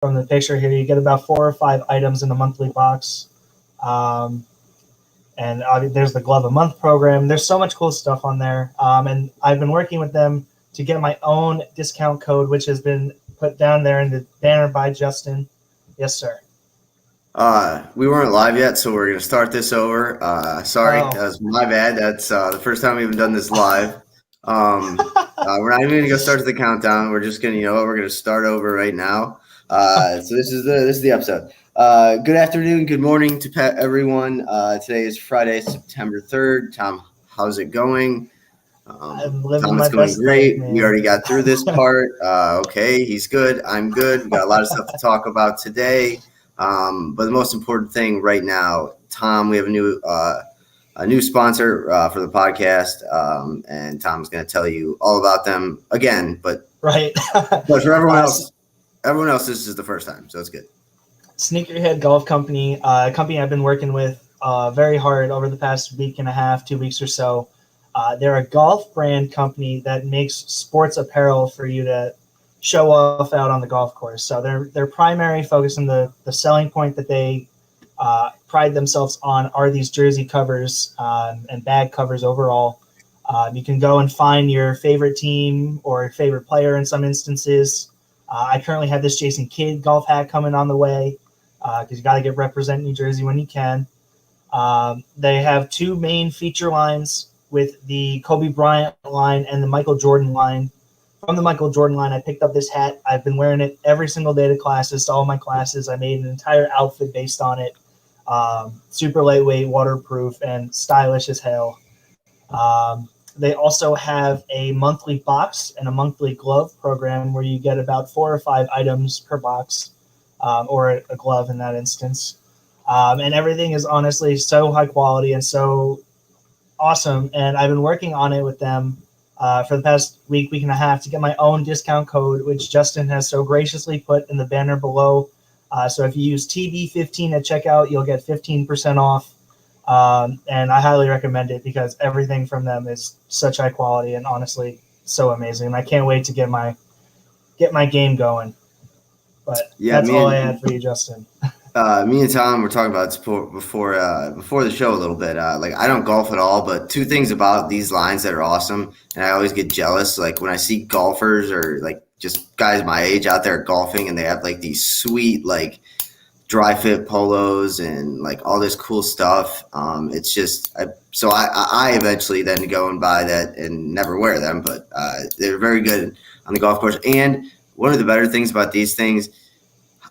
from the picture here, you get about 4 or 5 items in a monthly box. And there's the Glove a Month program. There's so much cool stuff on there. And I've been working with them to get my own discount code, which has been put down there in the banner by Justin. Yes, sir. We weren't live yet, so we're going to start this over. Sorry, that was my bad. That's the first time we haven't done this live. We're not even going to go start the countdown. We're just going to, we're going to start over right now. So this is the episode. Good afternoon, good morning to everyone. Today is Friday, September 3rd. Tom, how's it going? I'm living Tom, my it's going best great. life, man. We already got through this part. Okay, he's good. I'm good. We got a lot of stuff to talk about today. But the most important thing right now, Tom, we have a new sponsor for the podcast, and Tom's going to tell you all about them again. But right, but for everyone else, this is the first time, so it's good. Sneakerhead Golf Company, a company I've been working with very hard over the past week and a half, 2 weeks or so. They're a golf brand company that makes sports apparel for you to show off out on the golf course. So their primary focus and the selling point that they pride themselves on are these jersey covers and bag covers overall. You can go and find your favorite team or your favorite player in some instances. I currently have this Jason Kidd golf hat coming on the way because you got to represent New Jersey when you can. They have 2 main feature lines with the Kobe Bryant line and the Michael Jordan line. From the Michael Jordan line, I picked up this hat. I've been wearing it every single day to classes, to all my classes. I made an entire outfit based on it. Super lightweight, waterproof, and stylish as hell. They also have a monthly box and a monthly glove program where you get about 4 or 5 items per box, or a glove in that instance. And everything is honestly so high quality and so awesome. And I've been working on it with them for the past week and a half to get my own discount code, which Justin has so graciously put in the banner below. So if you use TB15 at checkout, you'll get 15% off. And I highly recommend it because everything from them is such high quality and honestly so amazing. And I can't wait to get my game going. But that's all I had for you, Justin. Me and Tom were talking about sport before the show a little bit. Like I don't golf at all, but 2 things about these lines that are awesome, and I always get jealous. Like when I see golfers or like just guys my age out there golfing, and they have like these sweet like dry fit polos and like all this cool stuff. It's just I eventually then go and buy that and never wear them, but they're very good on the golf course. And one of the better things about these things,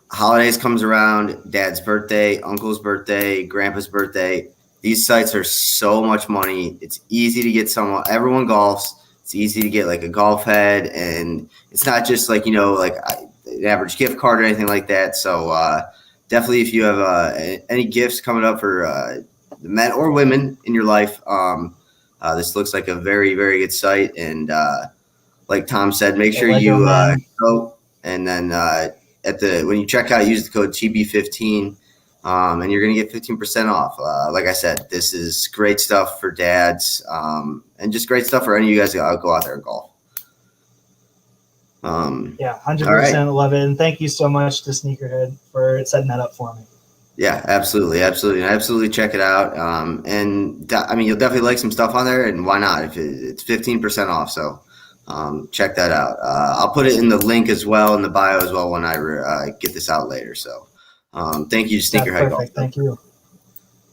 holidays comes around, dad's birthday, uncle's birthday, grandpa's birthday. These sites are so much money. It's easy to get everyone golfs. It's easy to get like a golf head, and it's not just like, like an average gift card or anything like that. So definitely if you have any gifts coming up for the men or women in your life, this looks like a very, very good site. And like Tom said, make sure you go and then when you check out, use the code TB15, and you're going to get 15% off. Like I said, this is great stuff for dads, and just great stuff for any of you guys that go out there and golf. 100% love it. And thank you so much to Sneakerhead for setting that up for me. Yeah, absolutely. Absolutely check it out. And you'll definitely like some stuff on there, and why not? If it's 15% off. So check that out. I'll put it in the link as well, in the bio as well, when I get this out later. So thank you, Sneakerhead Golf. Thank you.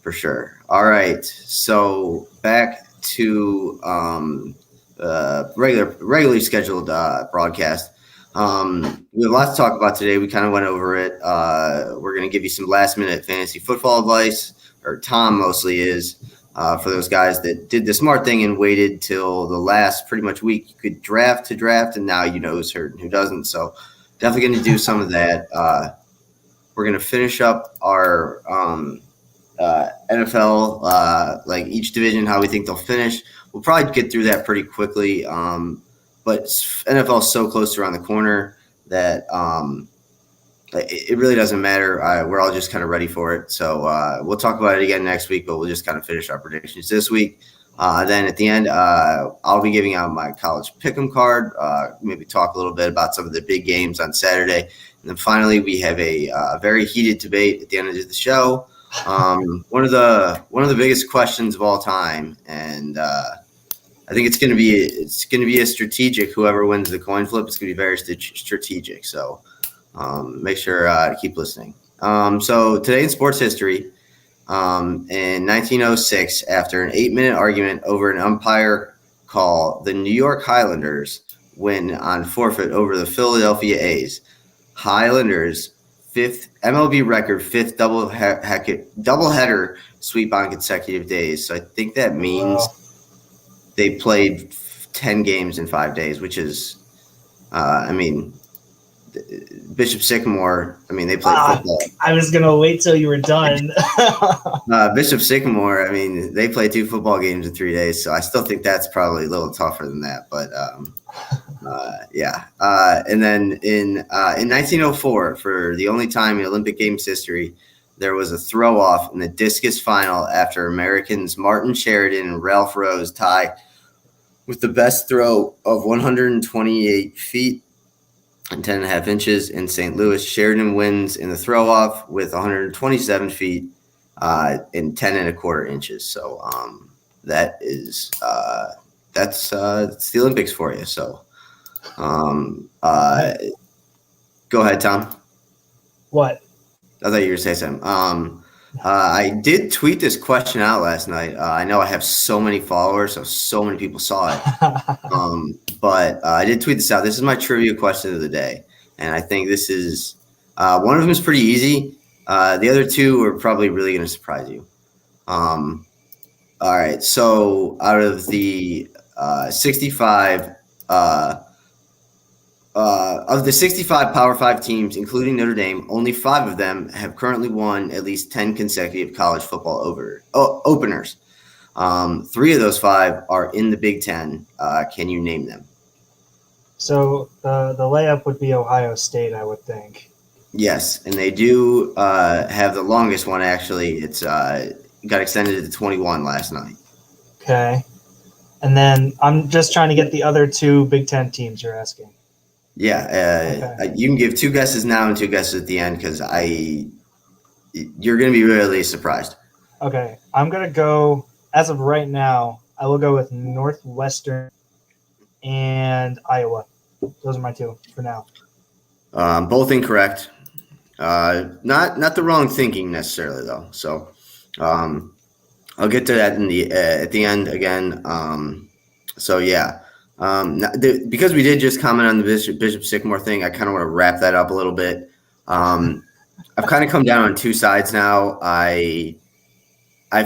For sure. All right. So back to regularly scheduled broadcast. We have a lot to talk about today. We kind of went over it. We're going to give you some last-minute fantasy football advice, or Tom mostly is. For those guys that did the smart thing and waited till the last pretty much week. You could draft, and now you know who's hurt and who doesn't. So definitely going to do some of that. We're going to finish up our NFL, like each division, how we think they'll finish. We'll probably get through that pretty quickly. But NFL is so close around the corner that it really doesn't matter. We're all just kind of ready for it. So we'll talk about it again next week, but we'll just kind of finish our predictions this week. Then at the end, I'll be giving out my college pick'em card, maybe talk a little bit about some of the big games on Saturday. And finally, we have a very heated debate at the end of the show. One of the biggest questions of all time, and I think it's going to be a strategic. Whoever wins the coin flip, it's going to be very strategic. So make sure to keep listening. So today in sports history, in 1906, after an 8-minute argument over an umpire call, the New York Highlanders win on forfeit over the Philadelphia A's. Highlanders' fifth MLB record, fifth doubleheader sweep on consecutive days. So I think that means they played 10 games in 5 days, which is, Bishop Sycamore. They played football. I was gonna wait till you were done. Bishop Sycamore. They played 2 football games in 3 days, so I still think that's probably a little tougher than that. But yeah. And then in 1904, for the only time in Olympic Games history, there was a throw off in the discus final after Americans Martin Sheridan and Ralph Rose tie with the best throw of 128 feet and 10 and a half inches in St. Louis. Sheridan wins in the throw off with 127 feet and 10 and a quarter inches. So that is that's the Olympics for you. So go ahead, Tom. What? I thought you were going to say something. I did tweet this question out last night. I know I have so many followers, so many people saw it. But I did tweet this out. This is my trivia question of the day. And I think this is one of them is pretty easy. The other 2 are probably really going to surprise you. All right. So out of the 65 of the 65 Power 5 teams, including Notre Dame, only 5 of them have currently won at least 10 consecutive college football openers. 3 of those 5 are in the Big Ten. Can you name them? So the layup would be Ohio State, I would think. Yes, and they do have the longest one, actually. It's got extended to 21 last night. Okay. And then I'm just trying to get the other 2 Big Ten teams you're asking. Yeah, okay. You can give 2 guesses now and 2 guesses at the end because you're going to be really surprised. Okay, I'm going to go, as of right now, I will go with Northwestern and Iowa. Those are my 2 for now. Both incorrect. Not the wrong thinking necessarily, though. So I'll get to that at the end again. So, yeah. Because we did just comment on the Bishop Sycamore thing, I kind of want to wrap that up a little bit. I've kind of come down on 2 sides now. I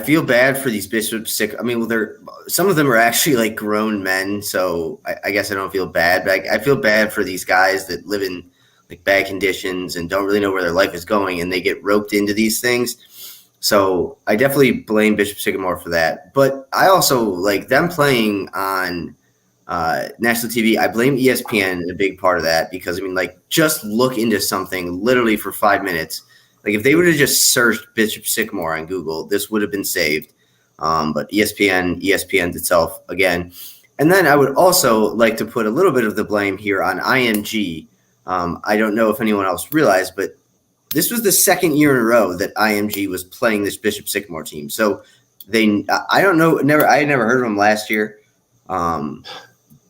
feel bad for these Bishop Sycamore. Some of them are actually like grown men, so I guess I don't feel bad. But I feel bad for these guys that live in like bad conditions and don't really know where their life is going, and they get roped into these things. So I definitely blame Bishop Sycamore for that. But I also like them playing on national TV. I blame ESPN a big part of that because just look into something literally for 5 minutes. Like if they would have just searched Bishop Sycamore on Google, this would have been saved. But ESPN'd itself again. And then I would also like to put a little bit of the blame here on IMG. I don't know if anyone else realized, but this was the 2nd year in a row that IMG was playing this Bishop Sycamore team. So I don't know, I had never heard of them last year.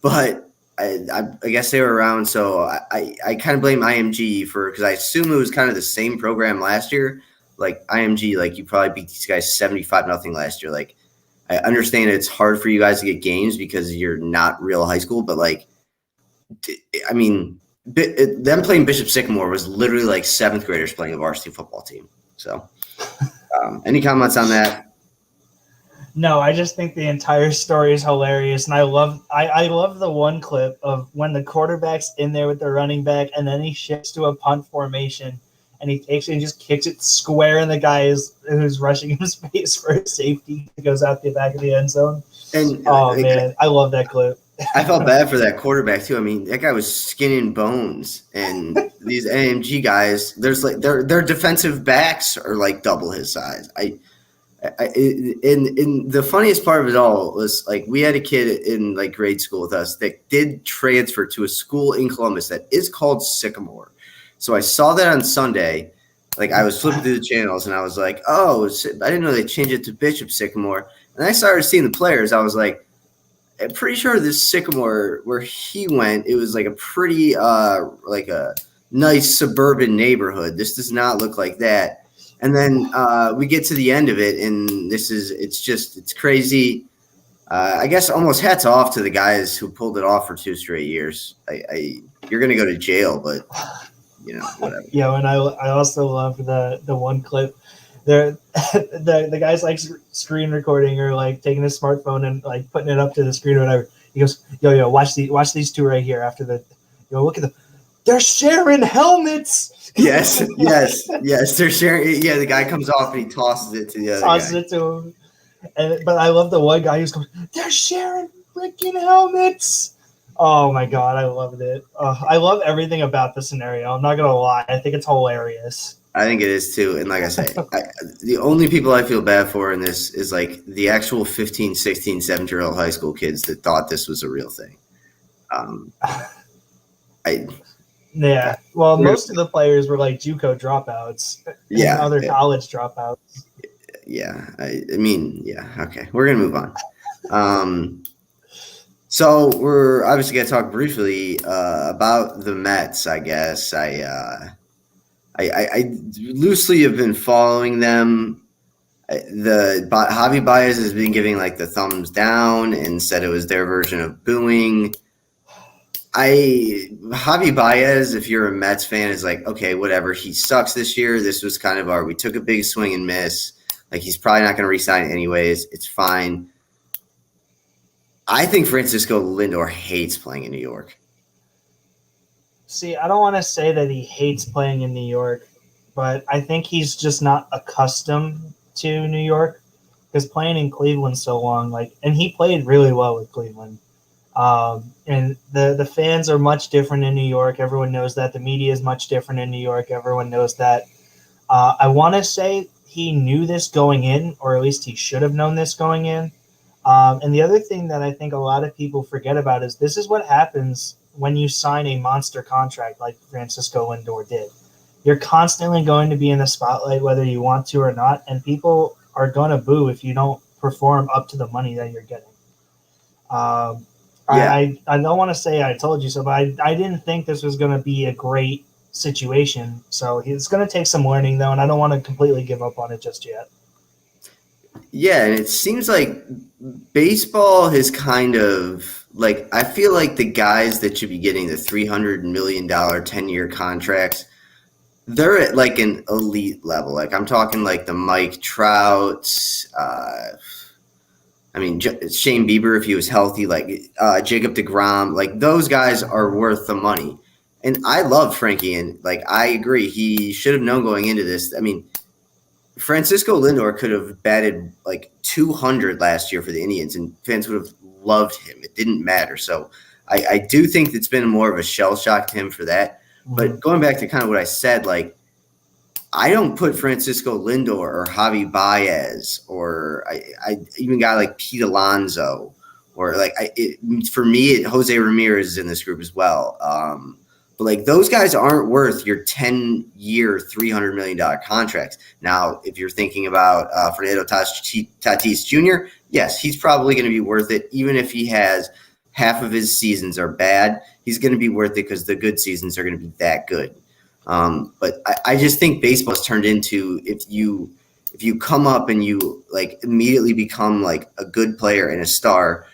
But I guess they were around, so I kind of blame IMG because I assume it was kind of the same program last year. Like IMG, you probably beat these guys 75-0 last year. Like I understand it's hard for you guys to get games because you're not real high school, but them playing Bishop Sycamore was literally like 7th graders playing a varsity football team. So, any comments on that? No, I just think the entire story is hilarious, and I love the one clip of when the quarterback's in there with the running back, and then he shifts to a punt formation, and he takes it and just kicks it square in the guy who's rushing his face for a safety. It goes out the back of the end zone. And man, I love that clip. I felt bad for that quarterback too. That guy was skin and bones, and these AMG guys, there's their defensive backs are like double his size. And the funniest part of it all was we had a kid in grade school with us that did transfer to a school in Columbus that is called Sycamore. So I saw that on Sunday. Like I was flipping through the channels and I was like, oh, I didn't know they changed it to Bishop Sycamore. And I started seeing the players. I was like, I'm pretty sure this Sycamore where he went, it was like a pretty like a nice suburban neighborhood. This does not look like that. And then we get to the end of it, and it's crazy. I guess almost hats off to the guys who pulled it off for 2 straight years. You're gonna go to jail, but whatever. Yeah, and I also love the one clip. There, the guy's like screen recording or like taking his smartphone and like putting it up to the screen or whatever. He goes, "Yo, watch these two right here." After the, look at them. They're sharing helmets. Yes. They're sharing. Yeah, the guy comes off and he tosses it to the other Tosses guy. it to him. But I love the one guy who's going, "They're sharing freaking helmets." Oh my god, I loved it. I love everything about the scenario. I'm not gonna lie, I think it's hilarious. I think it is too. And like I say, the only people I feel bad for in this is like the actual 15, 16, 17-year-old high school kids that thought this was a real thing. Yeah. Well, most of the players were like JUCO dropouts. Yeah. And other college dropouts. Yeah. I mean, yeah. Okay. We're going to move on. So we're obviously going to talk briefly about the Mets, I guess. I loosely have been following them. Javi Baez has been giving like the thumbs down and said it was their version of booing. Javi Baez, if you're a Mets fan, is like, okay, whatever. He sucks this year. This was kind of we took a big swing and miss. Like he's probably not going to re-sign anyways. It's fine. I think Francisco Lindor hates playing in New York. See, I don't want to say that he hates playing in New York, but I think he's just not accustomed to New York because playing in Cleveland so long, and he played really well with Cleveland. And the fans are much different in New York. Everyone knows that. The media is much different in New York. Everyone knows that. I want to say he knew this going in, or at least he should have known this going in. And the other thing that I think a lot of people forget about is this is what happens when you sign a monster contract like Francisco Lindor did. You're constantly going to be in the spotlight whether you want to or not, and people are going to boo if you don't perform up to the money that you're getting. I don't want to say I told you so, but I didn't think this was going to be a great situation. So it's going to take some learning, though, and I don't want to completely give up on it just yet. Yeah, and it seems like baseball has kind of I feel like the guys that should be getting the $300 million 10-year contracts, they're at like an elite level. Like I'm talking like the Mike Trouts, Shane Bieber if he was healthy, Jacob deGrom, like those guys are worth the money. And I love Frankie, and I agree he should have known going into this. I mean, Francisco Lindor could have batted 200 last year for the Indians, and fans would have loved him. It didn't matter. So I do think it's been more of a shell shock to him for that. Mm-hmm. But going back to kind of what I said, I don't put Francisco Lindor or Javi Baez or I even got like Pete Alonso or for me, Jose Ramirez is in this group as well. But those guys aren't worth your 10-year, $300 million contracts. Now, if you're thinking about Fernando Tatis Jr., yes, he's probably going to be worth it. Even if he has half of his seasons are bad, he's going to be worth it because the good seasons are going to be that good. But I just think baseball has turned into if you come up and you immediately become a good player and a star,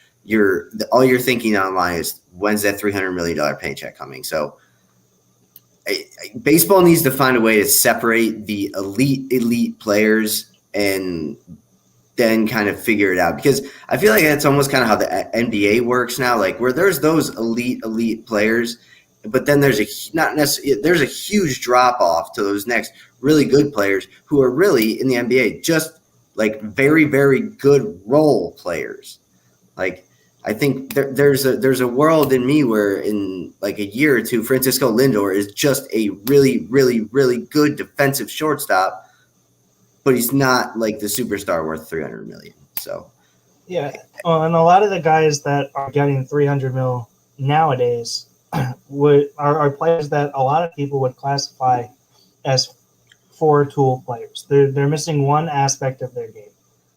all you're thinking online is when's that $300 million paycheck coming? So baseball needs to find a way to separate the elite players and then kind of figure it out, because I feel like that's almost kind of how the NBA works now, where there's those elite players, but then there's a huge drop off to those next really good players who are really in the NBA just very, very good role players. I think there's a world in me where in a year or two, Francisco Lindor is just a really, really, really good defensive shortstop, but he's not the superstar worth $300 million. So, yeah, and a lot of the guys that are getting $300 million nowadays are players that a lot of people would classify as four-tool players. They're missing one aspect of their game.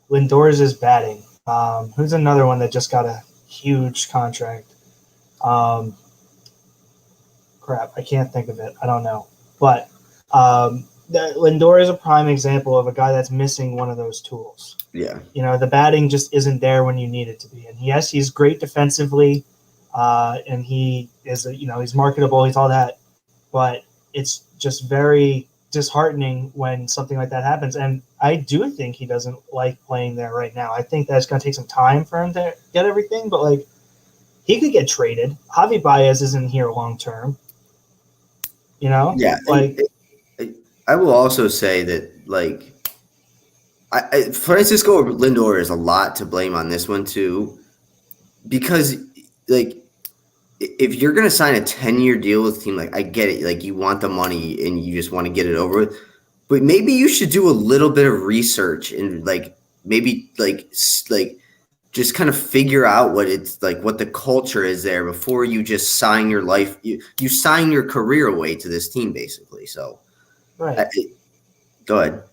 Lindor's is batting. Who's another one that just got a huge contract? Crap, I can't think of it. I don't know. But Lindor is a prime example of a guy that's missing one of those tools. Yeah. The batting just isn't there when you need it to be. And yes, he's great defensively, and he is, he's marketable. He's all that. But it's just very disheartening when something like that happens. And I do think he doesn't like playing there right now. I think that's going to take some time for him to get everything. But, he could get traded. Javi Baez isn't here long term. Yeah. I will also say that, Francisco Lindor is a lot to blame on this one too, because if you're going to sign a 10-year deal with a team, I get it, you want the money and you just want to get it over with, but maybe you should do a little bit of research and maybe just kind of figure out what it's what the culture is there before you just sign your life. You sign your career away to this team basically. So, right. Go ahead.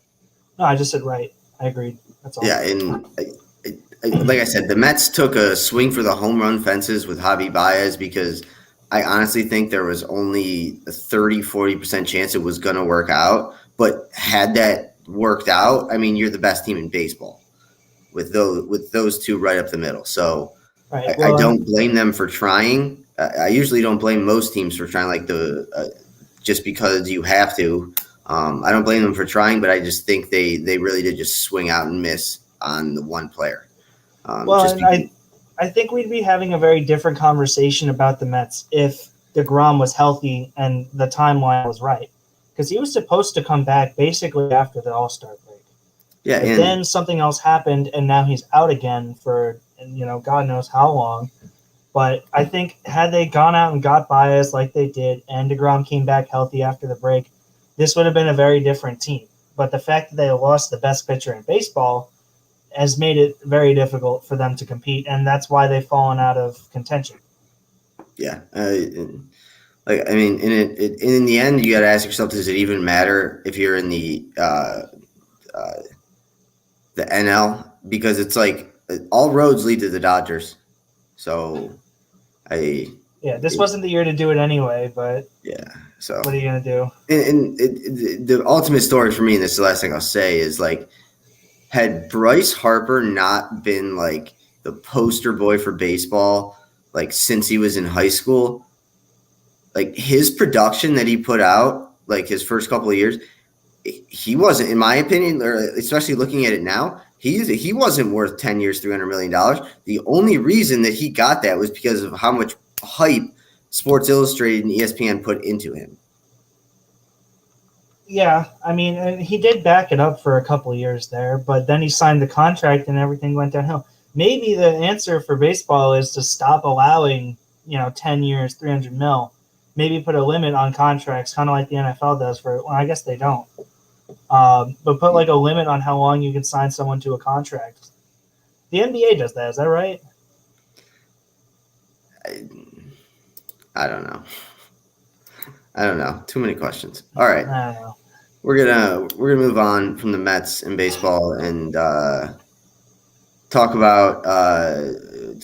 No, I just said right. I agreed. That's all. Yeah, and like I said, the Mets took a swing for the home run fences with Javi Baez because I honestly think there was only a 30-40% chance it was going to work out. But had that worked out, I mean, you're the best team in baseball with those two right up the middle. So right. I don't blame them for trying. I usually don't blame most teams for trying just because you have to. I don't blame them for trying, but I just think they really did just swing out and miss on the one player. I think we'd be having a very different conversation about the Mets if DeGrom was healthy and the timeline was right, because he was supposed to come back basically after the All-Star break. Yeah, and then something else happened, and now he's out again for God knows how long. But I think had they gone out and got Baez like they did, and DeGrom came back healthy after the break, this would have been a very different team. But the fact that they lost the best pitcher in baseball has made it very difficult for them to compete, and that's why they've fallen out of contention. Yeah. In the end, you got to ask yourself, does it even matter if you're in the NL? Because it's all roads lead to the Dodgers. So this wasn't the year to do it anyway, but yeah. So what are you gonna do? And the ultimate story for me, and this is the last thing I'll say, is had Bryce Harper not been the poster boy for baseball since he was in high school, his production that he put out his first couple of years, he wasn't, in my opinion, or especially looking at it now, he wasn't worth 10 years, $300 million. The only reason that he got that was because of how much hype Sports Illustrated and ESPN put into him. Yeah, I mean, he did back it up for a couple of years there, but then he signed the contract and everything went downhill. Maybe the answer for baseball is to stop allowing, 10 years, 300 mil. Maybe put a limit on contracts, kind of like the NFL does I guess they don't. But put a limit on how long you can sign someone to a contract. The NBA does that. Is that right? I don't know. Too many questions. All right. I don't know. We're gonna move on from the Mets and baseball and talk about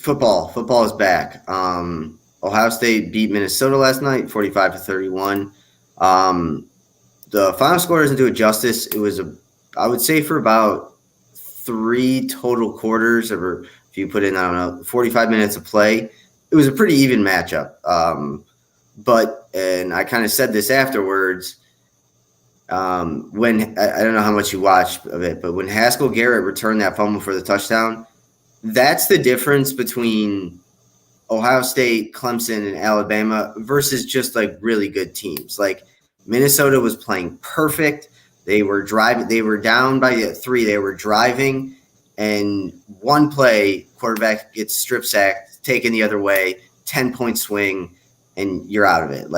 football. Football is back. Ohio State beat Minnesota last night, 45-31. The final score doesn't do it justice. It was I would say for about 3 total quarters, or if you put in, 45 minutes of play, it was a pretty even matchup. And I kind of said this afterwards, when I don't know how much you watched of it, but when Haskell Garrett returned that fumble for the touchdown, that's the difference between Ohio State, Clemson, and Alabama versus just really good teams. Minnesota was playing perfect. They were driving. They were down by 3. They were driving, and one play, quarterback gets strip sacked, taken the other way, 10-point swing, and you're out of it.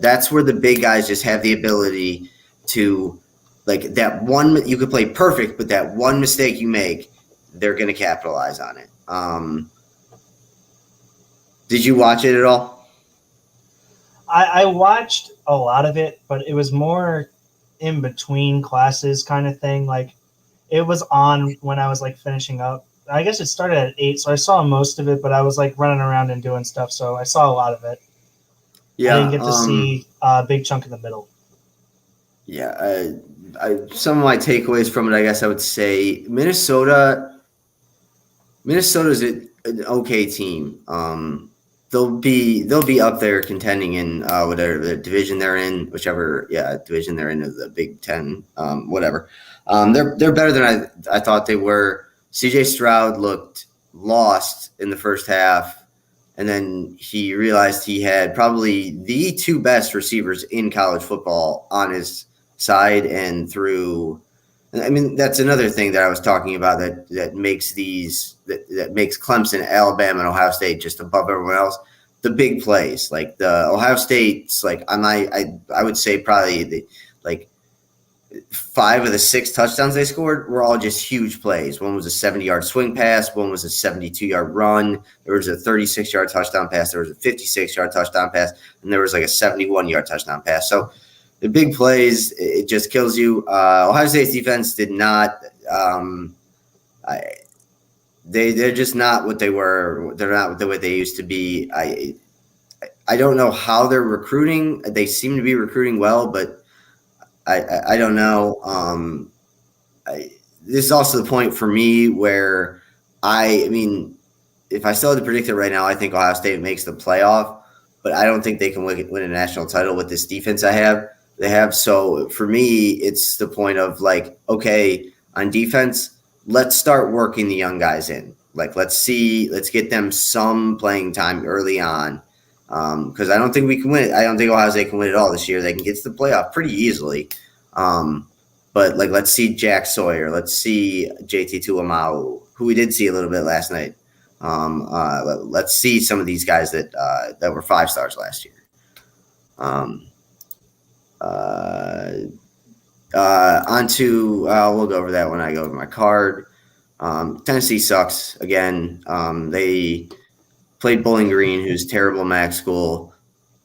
That's where the big guys just have the ability to, that one. You could play perfect, but that one mistake you make, they're going to capitalize on it. Did you watch it at all? I watched a lot of it, but it was more in between classes kind of thing. Like it was on when I was like finishing up. I guess it started at 8, so I saw most of it, but I was like running around and doing stuff, so I saw a lot of it. I didn't Yeah, get to see a big chunk in the middle. yeah. Some of my takeaways from it, I guess I would say Minnesota. Minnesota's an okay team. They'll be up there contending in whatever the division they're in, whichever division they're in of the Big Ten, whatever. They're better than I thought they were. C.J. Stroud looked lost in the first half, and then he realized he had probably the two best receivers in college football on his side, and through. I mean, that's another thing that I was talking about that makes that makes Clemson, Alabama, and Ohio State just above everyone else. The big plays, like the Ohio State's, like I would say probably like 5 of the 6 touchdowns they scored were all just huge plays. One was a 70-yard swing pass, one was a 72-yard run. There was a 36-yard touchdown pass, there was a 56-yard touchdown pass, and there was like a 71-yard touchdown pass. So the big plays, it just kills you. Ohio State's defense did not. They're just not what they were. They're not the way they used to be. I don't know how they're recruiting. They seem to be recruiting well, but I don't know. This is also the point for me where I mean, if I still had to predict it right now, I think Ohio State makes the playoff, but I don't think they can win a national title with this defense they have. So for me, it's the point of like, okay, on defense, let's start working the young guys in. Like, let's get them some playing time early on. Because I don't think we can win it. I don't think Ohio State can win it all this year. They can get to the playoff pretty easily. But like, let's see Jack Sawyer. Let's see JT Tuamau, who we did see a little bit last night. Let's see some of these guys that were 5 stars last year. We'll go over that when I go over my card. Tennessee sucks again. They played Bowling Green, who's terrible MAC school.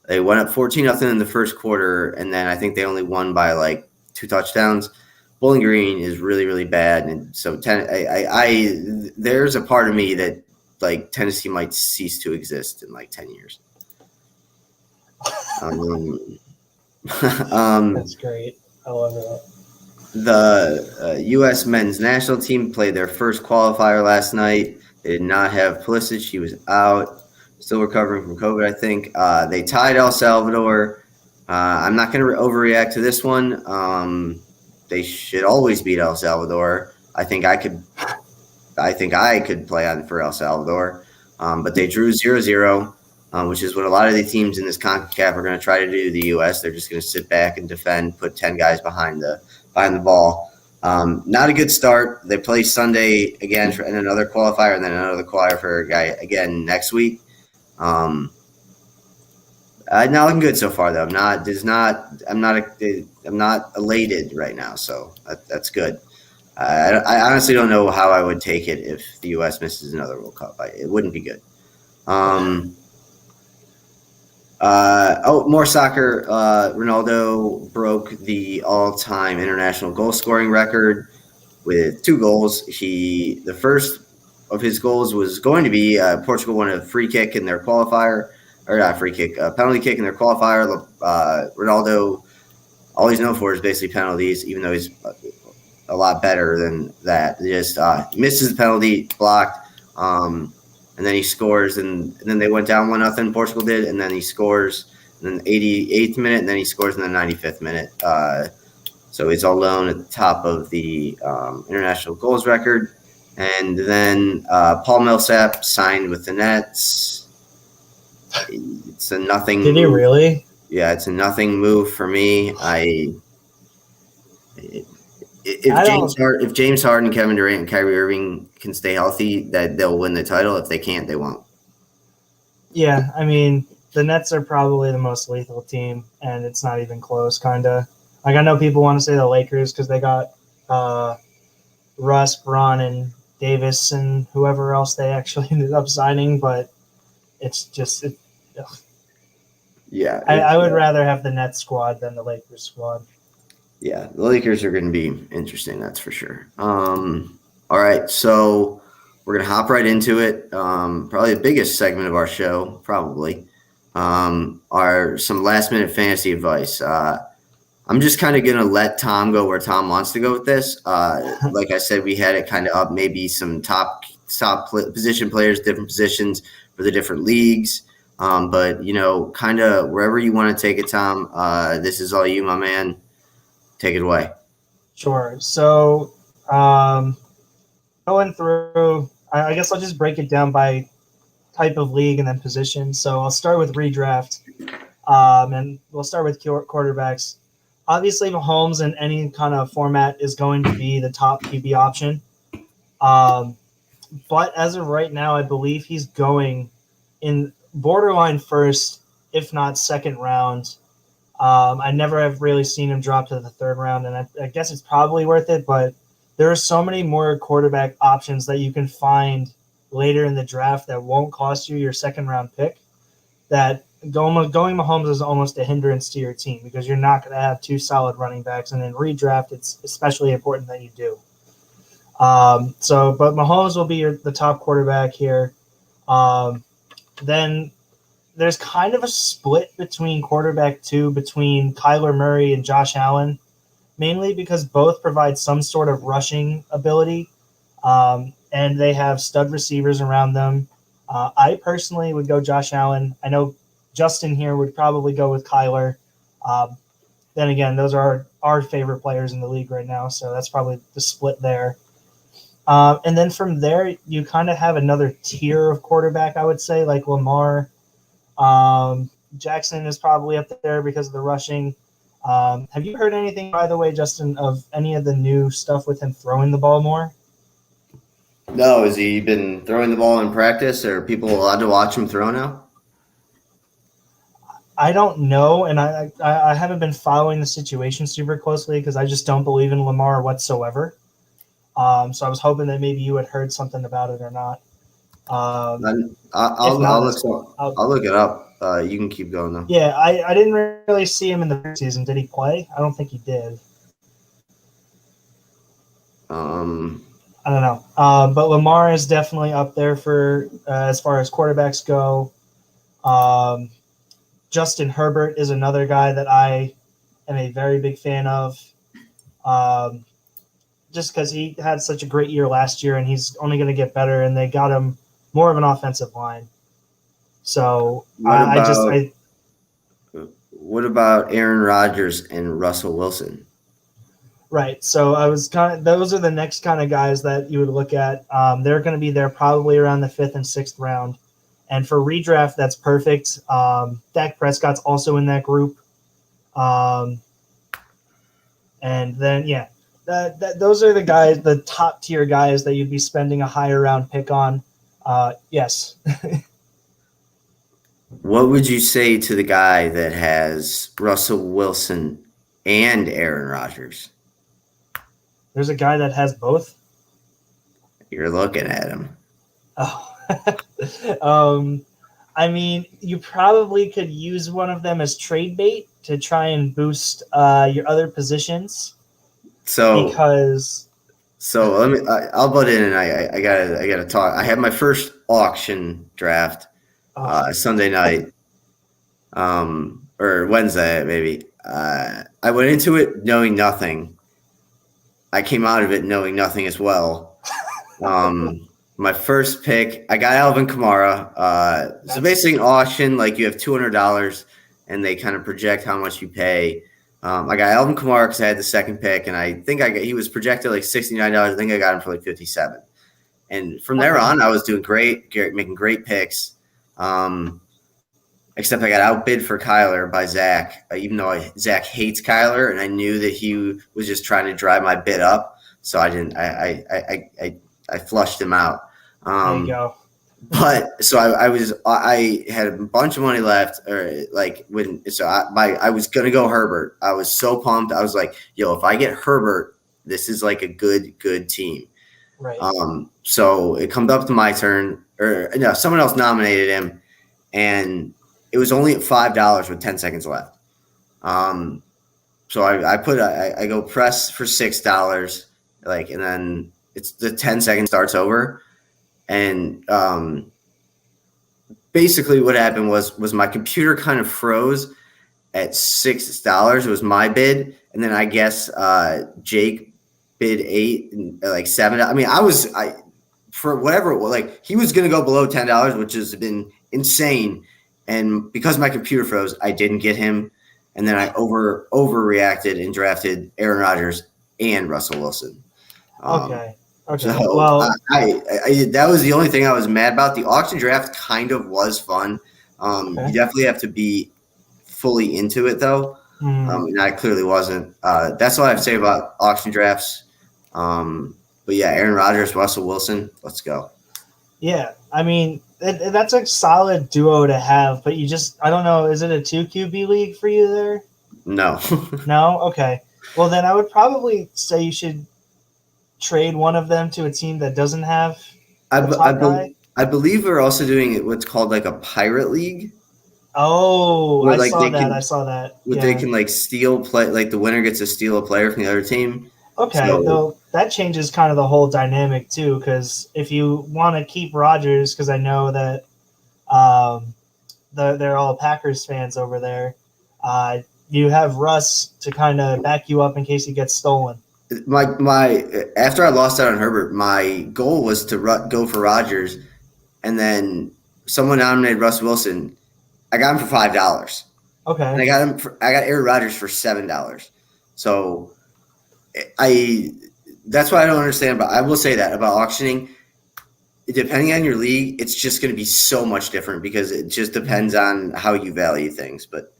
They went up 14-0 in the first quarter, and then I think they only won by like 2 touchdowns. Bowling Green is really, really bad, and so there's a part of me that like Tennessee might cease to exist in like 10 years. That's great. I love it. The U.S. men's national team played their first qualifier last night. They did not have Pulisic. He was out, still recovering from COVID, I think. They tied El Salvador. I'm not going to overreact to this one. They should always beat El Salvador. I think I could play on for El Salvador. But they drew 0-0. Which is what a lot of the teams in this CONCACAF are going to try to do to the U.S. They're just going to sit back and defend, put 10 guys behind the ball. Not a good start. They play Sunday again in another qualifier, and then another qualifier for a guy again next week. Not looking good so far, though. I'm not elated right now, so that's good. I honestly don't know how I would take it if the U.S. misses another World Cup. It wouldn't be good. More soccer. Ronaldo broke the all-time international goal-scoring record with 2 goals. The first of his goals was going to be Portugal won a free kick in their qualifier, or not free kick, a penalty kick in their qualifier. Ronaldo, all he's known for is basically penalties, even though he's a lot better than that. He just misses the penalty, blocked. And then he scores, and then they went down 1-0. Portugal did, and then he scores in the 88th minute, and then he scores in the 95th minute. So he's alone at the top of the international goals record. And then Paul Millsap signed with the Nets. It's a nothing. Did he really? Yeah, it's a nothing move for me. If James Harden, Kevin Durant, and Kyrie Irving can stay healthy, that they'll win the title. If they can't, they won't. Yeah, I mean, the Nets are probably the most lethal team, and it's not even close, kind of. Like, I know people want to say the Lakers because they got Russ, Braun, and Davis, and whoever else they actually ended up signing, but it's just Yeah, I would rather have the Nets squad than the Lakers squad. yeah, the Lakers are going to be interesting, that's for sure. All right, so we're going to hop right into it. Probably the biggest segment of our show, probably, are some last minute fantasy advice. I'm just kind of going to let Tom go where Tom wants to go with this. Like I said, we had it kind of up, maybe some top position players, different positions for the different leagues. But, kind of wherever you want to take it, Tom, this is all you, my man. Take it away. Sure. So going through, I guess I'll just break it down by type of league and then position. So I'll start with redraft, and we'll start with quarterbacks. Obviously, Mahomes in any kind of format is going to be the top QB option. But as of right now, I believe he's going in borderline first, if not second round. I never have really seen him drop to the third round, and I guess it's probably worth it, but there are so many more quarterback options that you can find later in the draft that won't cost you your second round pick that going Mahomes is almost a hindrance to your team because you're not going to have two solid running backs, and in redraft, it's especially important that you do. But Mahomes will be the top quarterback here. Then there's kind of a split between quarterback two between Kyler Murray and Josh Allen, mainly because both provide some sort of rushing ability, and they have stud receivers around them. I personally would go Josh Allen. I know Justin here would probably go with Kyler. Then again, those are our favorite players in the league right now, so that's probably the split there. And then from there, you kind of have another tier of quarterback, I would say, like Lamar. Jackson is probably up there because of the rushing. Have you heard anything, by the way, Justin, of any of the new stuff with him throwing the ball more? No, has he been throwing the ball in practice? Or are people allowed to watch him throw now? I don't know, and I haven't been following the situation super closely because I just don't believe in Lamar whatsoever. So I was hoping that maybe you had heard something about it or not. I'll look it up. You can keep going though. Yeah, I didn't really see him in the season. Did he play? I don't think he did. I don't know. But Lamar is definitely up there for as far as quarterbacks go. Justin Herbert is another guy that I am a very big fan of. Just because he had such a great year last year and he's only going to get better, and they got him more of an offensive line. So what about Aaron Rodgers and Russell Wilson? Right. So those are the next kind of guys that you would look at. They're going to be there probably around the 5th and 6th round. And for redraft, that's perfect. Dak Prescott's also in that group. And then, those are the guys, the top tier guys that you'd be spending a higher round pick on. Yes. What would you say to the guy that has Russell Wilson and Aaron Rodgers? There's a guy that has both. You're looking at him. Oh. I mean, you probably could use one of them as trade bait to try and boost your other positions. I'll butt in, and I gotta talk. I had my first auction draft Sunday night, or Wednesday maybe. I went into it knowing nothing. I came out of it knowing nothing as well. My first pick, I got Alvin Kamara. So basically an auction, like you have $200 and they kind of project how much you pay. I got Alvin Kamara because I had the second pick, and I think he was projected like $69. I think I got him for like $57. And from there on, I was doing great, making great picks. Except I got outbid for Kyler by Zach, even though Zach hates Kyler, and I knew that he was just trying to drive my bid up. So I didn't. I flushed him out. There you go. But so I had a bunch of money left, I was gonna go Herbert. I was so pumped. I was like, yo, if I get Herbert, this is like a good team. Right. So it comes up to my turn, or no, someone else nominated him, and it was only at $5 with 10 seconds left. So I go press for $6, like, and then it's the 10 second starts over, and basically what happened was my computer kind of froze at $6. It was my bid, and then I guess Jake bid 8 and like 7. I mean, I for whatever it was, like he was gonna go below $10, which has been insane. And because my computer froze, I didn't get him. And then I overreacted and drafted Aaron Rodgers and Russell Wilson. Okay. So Well, I that was the only thing I was mad about. The auction draft kind of was fun. Okay. You definitely have to be fully into it though. And I clearly wasn't. That's all I have to say about auction drafts. But yeah, Aaron Rodgers, Russell Wilson, let's go. yeah, I mean that's a solid duo to have, but I don't know. Is it a 2 QB league for you there? No. No. Okay. Well, then I would probably say you should trade one of them to a team that doesn't have the top guy. I believe we're also doing what's called like a pirate league. Oh, Where, I like, saw they that. can- I saw that. Where Yeah. they can like steal play, like the winner gets to steal a player from the other team. Okay, So- though that changes kind of the whole dynamic too. Because if you want to keep Rodgers, because I know that they're all Packers fans over there, you have Russ to kind of back you up in case he gets stolen. My after I lost out on Herbert, my goal was to go for Rodgers, and then someone nominated Russ Wilson. I got him for $5, and Okay. I got Aaron Rodgers for $7. So that's what I don't understand. But I will say that about auctioning, depending on your league, it's just going to be so much different because it just depends on how you value things. But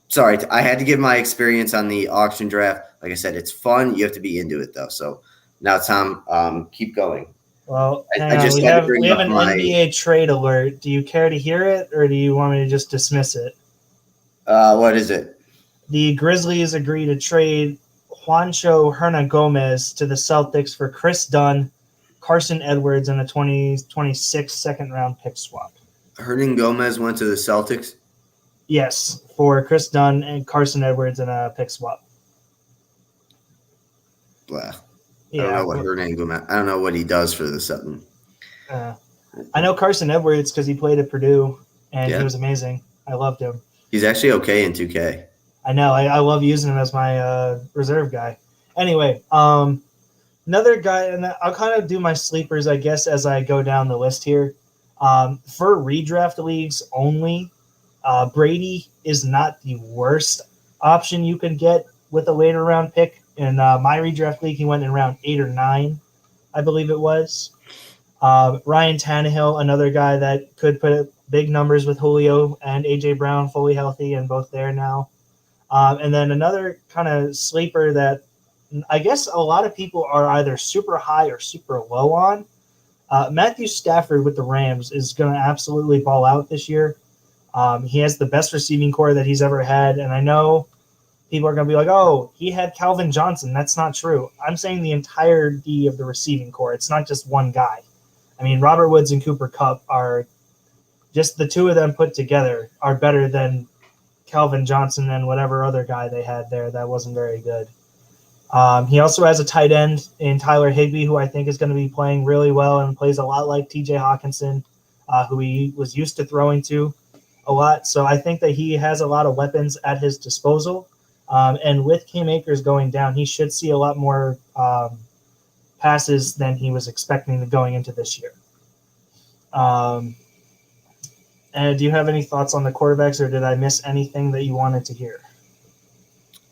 sorry, I had to give my experience on the auction draft. Like I said, it's fun. You have to be into it though. So now, Tom, keep going. Well, I hang on. just we had to have bring we have up an my- NBA trade alert. Do you care to hear it, or do you want me to just dismiss it? What is it? The Grizzlies agree to trade Juancho Hernangomez to the Celtics for Chris Dunn, Carson Edwards, and a 2026 second-round pick swap. Hernangomez went to the Celtics. Yes, for Chris Dunn and Carson Edwards and a pick swap. Blah. Yeah, I don't know what Hernangomez. I don't know what he does for the Celtics. I know Carson Edwards because he played at Purdue, and Yeah. he was amazing. I loved him. He's actually okay in 2K. I know. I love using him as my reserve guy. Anyway, another guy, and I'll kind of do my sleepers, I guess, as I go down the list here. For redraft leagues only, Brady is not the worst option you can get with a later round pick. In my redraft league, he went in round 8 or 9, I believe it was. Ryan Tannehill, another guy that could put up big numbers with Julio and A.J. Brown fully healthy and both there now. And then another kind of sleeper that I guess a lot of people are either super high or super low on. Matthew Stafford with the Rams is going to absolutely ball out this year. He has the best receiving core that he's ever had. And I know people are going to be like, oh, he had Calvin Johnson. That's not true. I'm saying the entirety of the receiving core. It's not just one guy. I mean, Robert Woods and Cooper Kupp are just the two of them put together are better than Calvin Johnson and whatever other guy they had there that wasn't very good. He also has a tight end in Tyler Higbee, who I think is going to be playing really well and plays a lot like TJ Hawkinson, who he was used to throwing to a lot. So I think that he has a lot of weapons at his disposal. And with Cam Akers going down, he should see a lot more passes than he was expecting going into this year. And do you have any thoughts on the quarterbacks, or did I miss anything that you wanted to hear?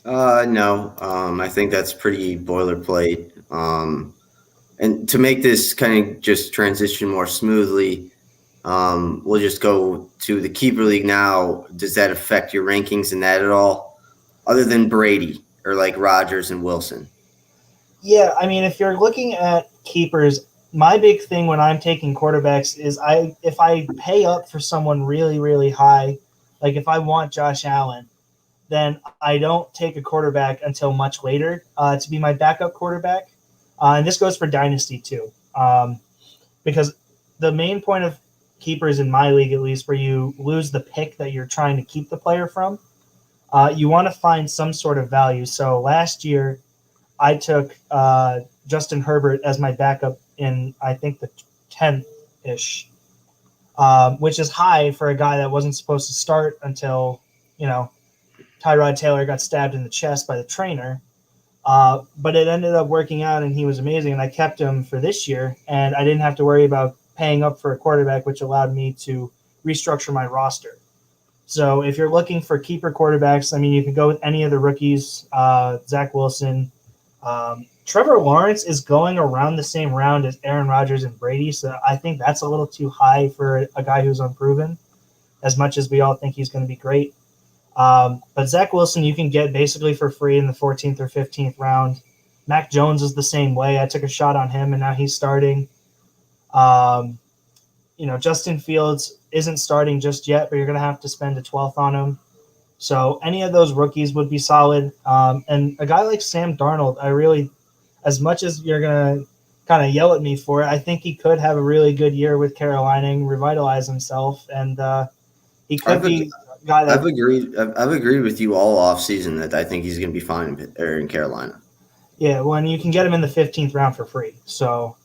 No. I think that's pretty boilerplate. And to make this kind of just transition more smoothly, we'll just go to the keeper league now. Does that affect your rankings in that at all, other than Brady or like Rodgers and Wilson? Yeah, I mean, if you're looking at keepers, my big thing when I'm taking quarterbacks is if I pay up for someone really, really high, like if I want Josh Allen, then I don't take a quarterback until much later to be my backup quarterback. And this goes for Dynasty too, because the main point of keepers in my league, at least, where you lose the pick that you're trying to keep the player from. You want to find some sort of value. So last year, I took Justin Herbert as my backup in, I think, the 10th ish, which is high for a guy that wasn't supposed to start until, Tyrod Taylor got stabbed in the chest by the trainer. But it ended up working out, and he was amazing, and I kept him for this year, and I didn't have to worry about paying up for a quarterback, which allowed me to restructure my roster. So if you're looking for keeper quarterbacks, I mean, you could go with any of the rookies, Zach Wilson. Trevor Lawrence is going around the same round as Aaron Rodgers and Brady, so I think that's a little too high for a guy who's unproven, as much as we all think he's going to be great. But Zach Wilson you can get basically for free in the 14th or 15th round. Mac Jones is the same way. I took a shot on him, and now he's starting. Justin Fields isn't starting just yet, but you're going to have to spend a 12th on him. So any of those rookies would be solid. And a guy like Sam Darnold, as much as you're going to kind of yell at me for it, I think he could have a really good year with Carolina and revitalize himself. And he could be a guy that – I've agreed with you all offseason that I think he's going to be fine in Carolina. Yeah, well, and you can get him in the 15th round for free. So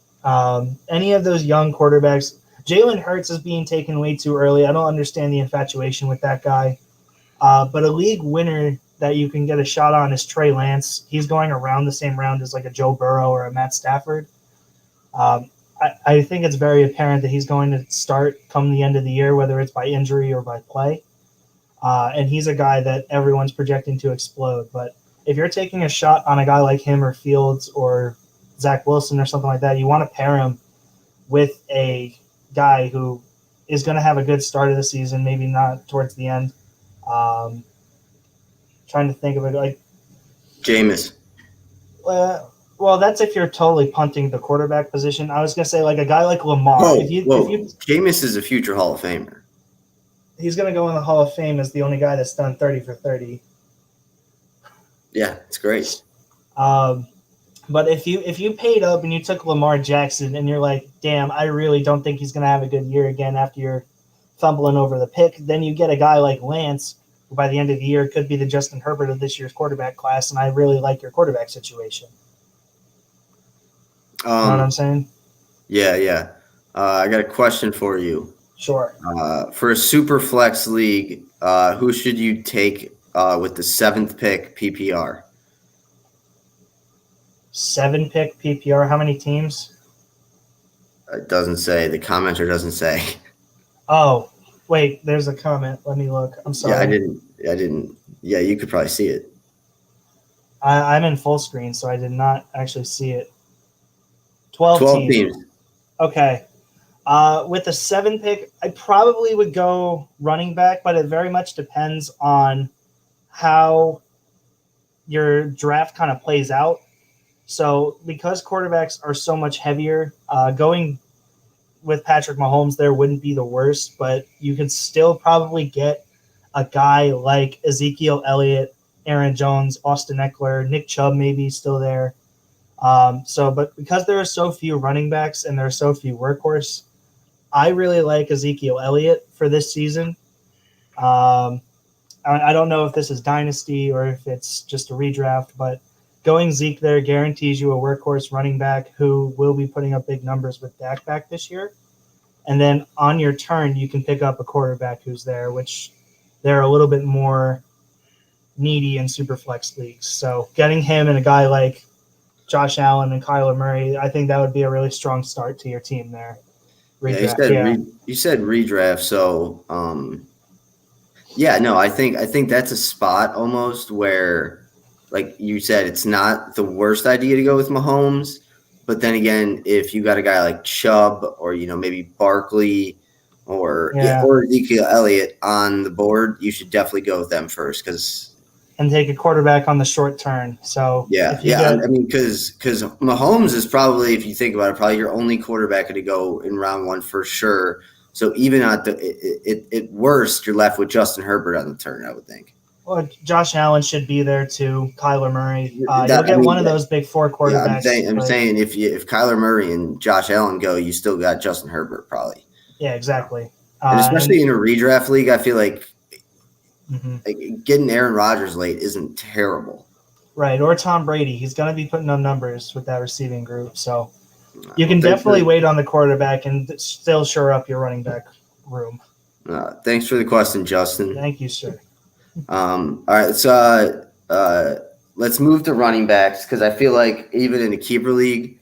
any of those young quarterbacks – Jalen Hurts is being taken way too early. I don't understand the infatuation with that guy. But a league winner that you can get a shot on is Trey Lance. He's going around the same round as like a Joe Burrow or a Matt Stafford. I think it's very apparent that he's going to start come the end of the year, whether it's by injury or by play. And he's a guy that everyone's projecting to explode. But if you're taking a shot on a guy like him or Fields or Zach Wilson or something like that, you want to pair him with a guy who is going to have a good start of the season, maybe not towards the end. Trying to think of it like Jameis. Well, that's if you're totally punting the quarterback position. I was going to say like a guy like Lamar. Jameis is a future Hall of Famer. He's going to go in the Hall of Fame as the only guy that's done 30 for 30. Yeah, it's great. But if you paid up and you took Lamar Jackson and you're like, damn, I really don't think he's going to have a good year again after you're fumbling over the pick, then you get a guy like Lance, who by the end of the year could be the Justin Herbert of this year's quarterback class, and I really like your quarterback situation. You know what I'm saying? Yeah. I got a question for you. Sure. For a super flex league, who should you take with the 7th pick PPR? 7-pick PPR. How many teams? It doesn't say. The commenter doesn't say. Oh, wait. There's a comment. Let me look. I'm sorry. Yeah, I didn't. Yeah, you could probably see it. I'm in full screen, so I did not actually see it. 12 teams. Okay. With the 7 pick, I probably would go running back, but it very much depends on how your draft kind of plays out. So because quarterbacks are so much heavier, going with Patrick Mahomes there wouldn't be the worst, but you could still probably get a guy like Ezekiel Elliott, Aaron Jones, Austin Eckler, Nick Chubb maybe still there. But because there are so few running backs and there are so few workhorse, I really like Ezekiel Elliott for this season. I don't know if this is dynasty or if it's just a redraft, but going Zeke there guarantees you a workhorse running back who will be putting up big numbers with Dak back this year. And then on your turn, you can pick up a quarterback who's there, which they're a little bit more needy in super flex leagues. So getting him and a guy like Josh Allen and Kyler Murray, I think that would be a really strong start to your team there. You said redraft, so I think that's a spot almost where, like you said, it's not the worst idea to go with Mahomes, but then again, if you got a guy like Chubb or maybe Barkley or Ezekiel Elliott on the board, you should definitely go with them first and take a quarterback on the short turn. So because Mahomes is probably, if you think about it, probably your only quarterback to go in round 1 for sure. So even at worst, you're left with Justin Herbert on the turn, I would think. Well, Josh Allen should be there too. Kyler Murray. You'll get one of those big 4 quarterbacks. I'm saying if Kyler Murray and Josh Allen go, you still got Justin Herbert probably. Yeah, exactly. And especially in a redraft league, I feel like, Mhm. like getting Aaron Rodgers late isn't terrible. Right, or Tom Brady. He's going to be putting up numbers with that receiving group. So you Well, can definitely wait on the quarterback and still shore up your running back room. Thanks for the question, Justin. Thank you, sir. All right, let's move to running backs because I feel like even in a keeper league,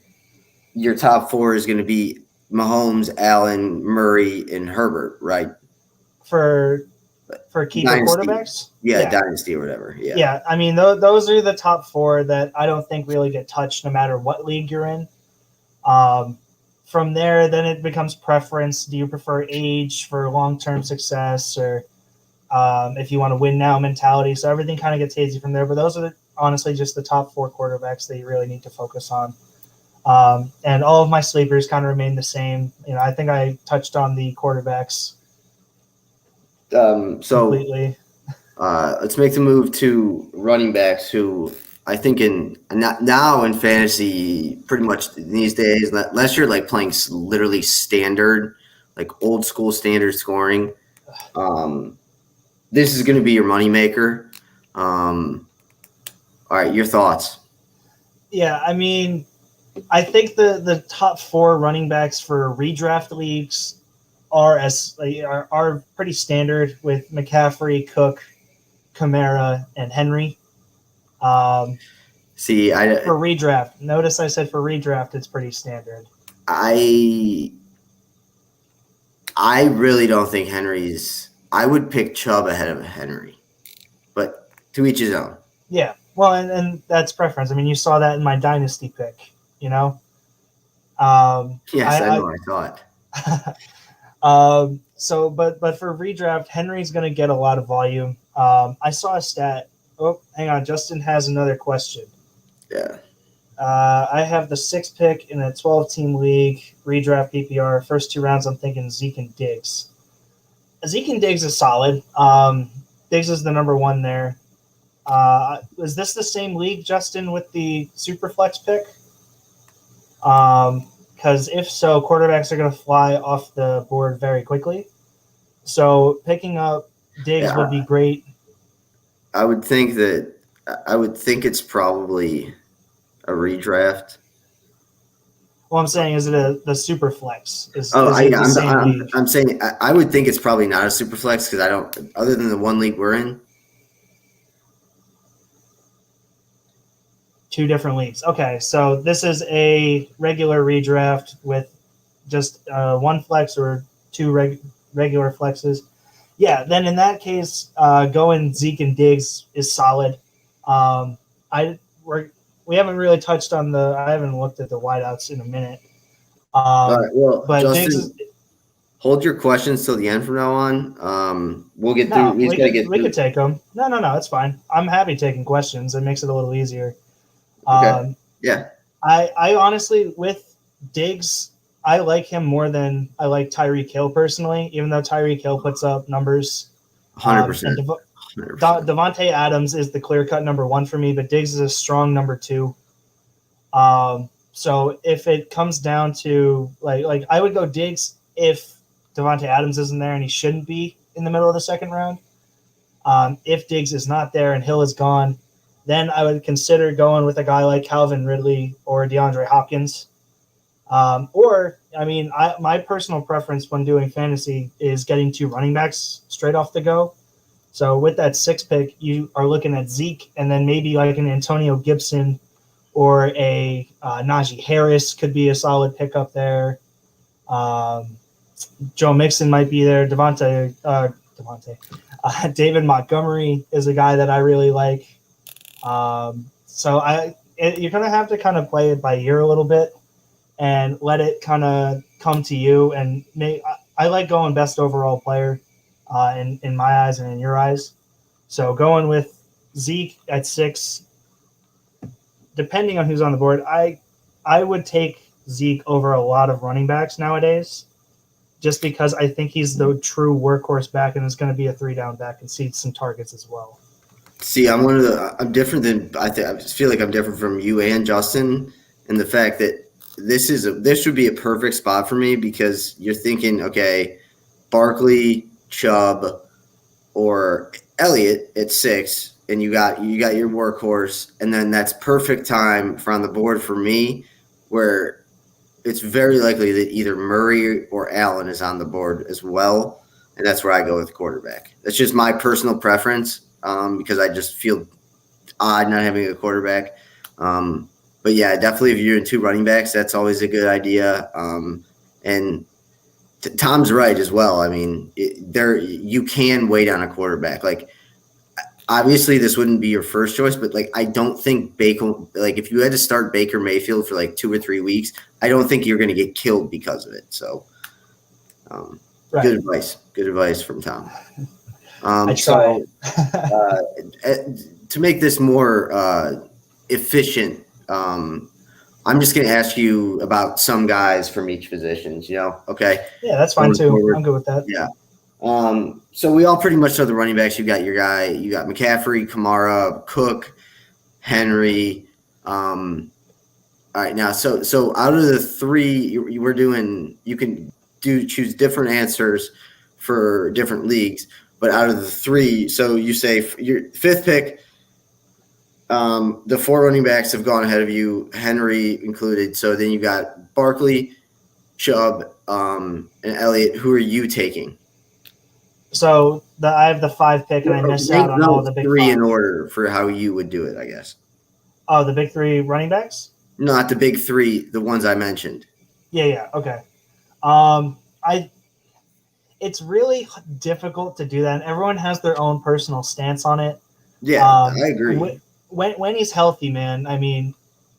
your top four is going to be Mahomes, Allen, Murray, and Herbert, right? For keeper Dynasty. quarterbacks? Yeah, dynasty or whatever. Yeah. Yeah, I mean, those are the top four that I don't think really get touched no matter what league you're in. From there, then it becomes preference. Do you prefer age for long-term success, or if you want to win now mentality? So everything kind of gets hazy from there. But those are honestly just the top four quarterbacks that you really need to focus on. And all of my sleepers kind of remain the same. I think I touched on the quarterbacks completely. Let's make the move to running backs who I think now in fantasy, pretty much these days, unless you're like playing literally standard, like old school standard scoring, this is going to be your moneymaker. All right, your thoughts? Yeah, I mean, I think the top four running backs for redraft leagues are pretty standard with McCaffrey, Cook, Kamara, and Henry. For redraft, notice I said for redraft, it's pretty standard. I really don't think Henry's. I would pick Chubb ahead of Henry, but to each his own. Yeah, well, and that's preference. I mean, you saw that in my dynasty pick. Yes, I know. I thought. But for redraft, Henry's going to get a lot of volume. I saw a stat. Oh, hang on. Justin has another question. Yeah. I have the 6th pick in a 12-team league, redraft PPR. First 2 rounds, I'm thinking Zeke and Diggs. Zeke and Diggs is solid. Diggs is the number 1 there. Is this the same league, Justin, with the Superflex pick? Because if so, quarterbacks are going to fly off the board very quickly. So picking up Diggs would be great. I would think it's probably a redraft. Well, I'm saying, is it the super flex? I'm saying I would think it's probably not a super flex because I don't. Other than the one league we're in, 2 different leagues. Okay, so this is a regular redraft with just 1 flex or 2 regular flexes. Yeah, then in that case, going Zeke and Diggs is solid. We haven't really touched on I haven't looked at the wideouts in a minute. All right, well, but Justin, hold your questions till the end from now on. We'll get through. We could take them. No, it's fine. I'm happy taking questions. It makes it a little easier. Okay. Yeah. I honestly, with Diggs, I like him more than I like Tyreek Hill personally, even though Tyreek Hill puts up numbers. 100%. Devontae Adams is the clear-cut number 1 for me, but Diggs is a strong number 2. So if it comes down to like I would go Diggs if Devontae Adams isn't there, and he shouldn't be in the middle of the 2nd round. If Diggs is not there and Hill is gone, then I would consider going with a guy like Calvin Ridley or DeAndre Hopkins. My personal preference when doing fantasy is getting 2 running backs straight off the go. So with that 6th pick, you are looking at Zeke, and then maybe like an Antonio Gibson or a Najee Harris could be a solid pickup there. Joe Mixon might be there. David Montgomery is a guy that I really like. You're going to have to kind of play it by ear a little bit and let it kind of come to you. And I like going best overall player in my eyes and in your eyes. So going with Zeke at 6, depending on who's on the board, I would take Zeke over a lot of running backs nowadays, just because I think he's the true workhorse back and is going to be a 3-down back and see some targets as well. See, I'm different than I feel like I'm different from you and Justin in the fact that this would be a perfect spot for me because you're thinking, okay, Barkley, Chubb, or Elliott at 6, and you got your workhorse, and then that's perfect time for on the board for me, where it's very likely that either Murray or Allen is on the board as well, and that's where I go with quarterback. That's just my personal preference because I just feel odd not having a quarterback. But yeah, definitely if you're in 2 running backs, that's always a good idea. And Tom's right as well. I mean, you can wait on a quarterback. Like, obviously, this wouldn't be your first choice, but like, I don't think if you had to start Baker Mayfield for like 2 or 3 weeks, I don't think you're going to get killed because of it. So, Right. Good advice from Tom. I try. To make this more efficient, I'm just going to ask you about some guys from each positions, okay? Yeah, that's fine too. I'm good with that. Yeah. So we all pretty much know the running backs. You got your guy, you got McCaffrey, Kamara, Cook, Henry. All right, now, so out of the 3 you can choose different answers for different leagues, but out of the 3, so you say your 5th pick, the 4 running backs have gone ahead of you, Henry included. So then you got Barkley, Chubb, and Elliott. Who are you taking? So I have the 5 pick, and I missed out on all the big 3 5. in order for how you would do it, I guess. Oh, the big 3 running backs? Not the big 3, the ones I mentioned. Yeah, okay. It's really difficult to do that, and everyone has their own personal stance on it. Yeah, I agree. When he's healthy, man, I mean,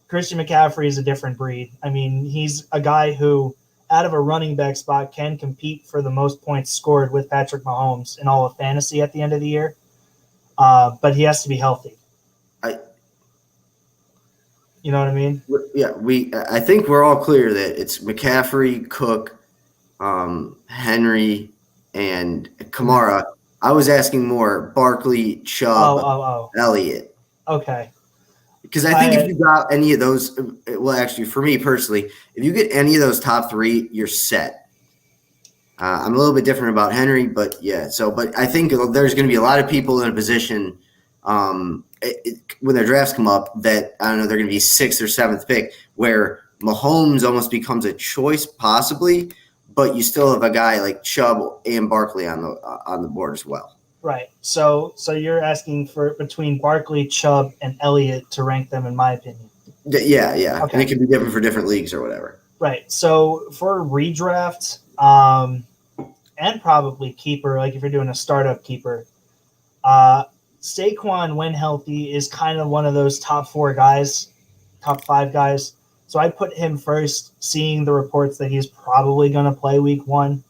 Christian McCaffrey is a different breed. I mean, he's a guy who, out of a running back spot, can compete for the most points scored with Patrick Mahomes in all of fantasy at the end of the year. But he has to be healthy. You know what I mean? Yeah, I think we're all clear that it's McCaffrey, Cook, Henry, and Kamara. I was asking more Barkley, Chubb, Elliott. Okay. Because I think if you got any of those, well, actually, for me personally, if you get any of those top 3, you're set. I'm a little bit different about Henry, but yeah. But I think there's going to be a lot of people in a position when their drafts come up that, I don't know, they're going to be 6th or 7th pick, where Mahomes almost becomes a choice possibly, but you still have a guy like Chubb and Barkley on the board as well. Right. So you're asking for between Barkley, Chubb, and Elliott to rank them, in my opinion. Yeah. Okay. And it can be different for different leagues or whatever. Right. So for redraft, and probably keeper, like if you're doing a startup keeper, Saquon, when healthy, is kind of one of those top 4 guys, top 5 guys. So I put him first, seeing the reports that he's probably going to play week 1.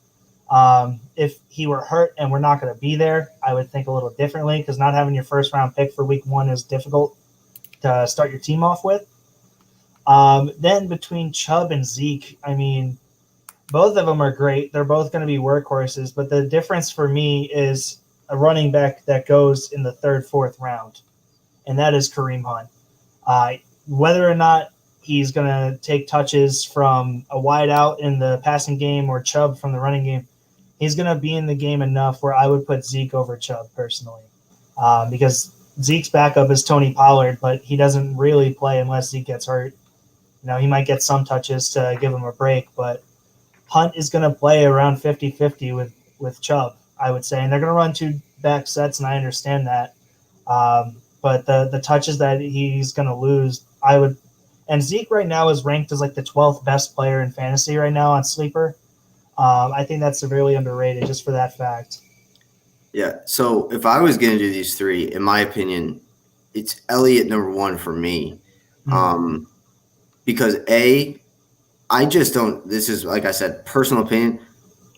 If he were hurt and we're not going to be there, I would think a little differently, because not having your first round pick for week 1 is difficult to start your team off with. Then between Chubb and Zeke, I mean, both of them are great. They're both going to be workhorses, but the difference for me is a running back that goes in the 3rd, 4th round, and that is Kareem Hunt. Whether or not he's going to take touches from a wide out in the passing game or Chubb from the running game, he's going to be in the game enough where I would put Zeke over Chubb personally, because Zeke's backup is Tony Pollard, but he doesn't really play unless Zeke gets hurt. He might get some touches to give him a break, but Hunt is going to play around 50-50 with Chubb, I would say. And they're going to run 2 back sets, and I understand that. But the touches that he's going to lose, I would – and Zeke right now is ranked as like the 12th best player in fantasy right now on Sleeper. I think that's severely underrated just for that fact. Yeah, so if I was going to do these 3, in my opinion, it's Elliott number 1 for me. Mm-hmm. Because I just don't – this is, like I said, personal opinion.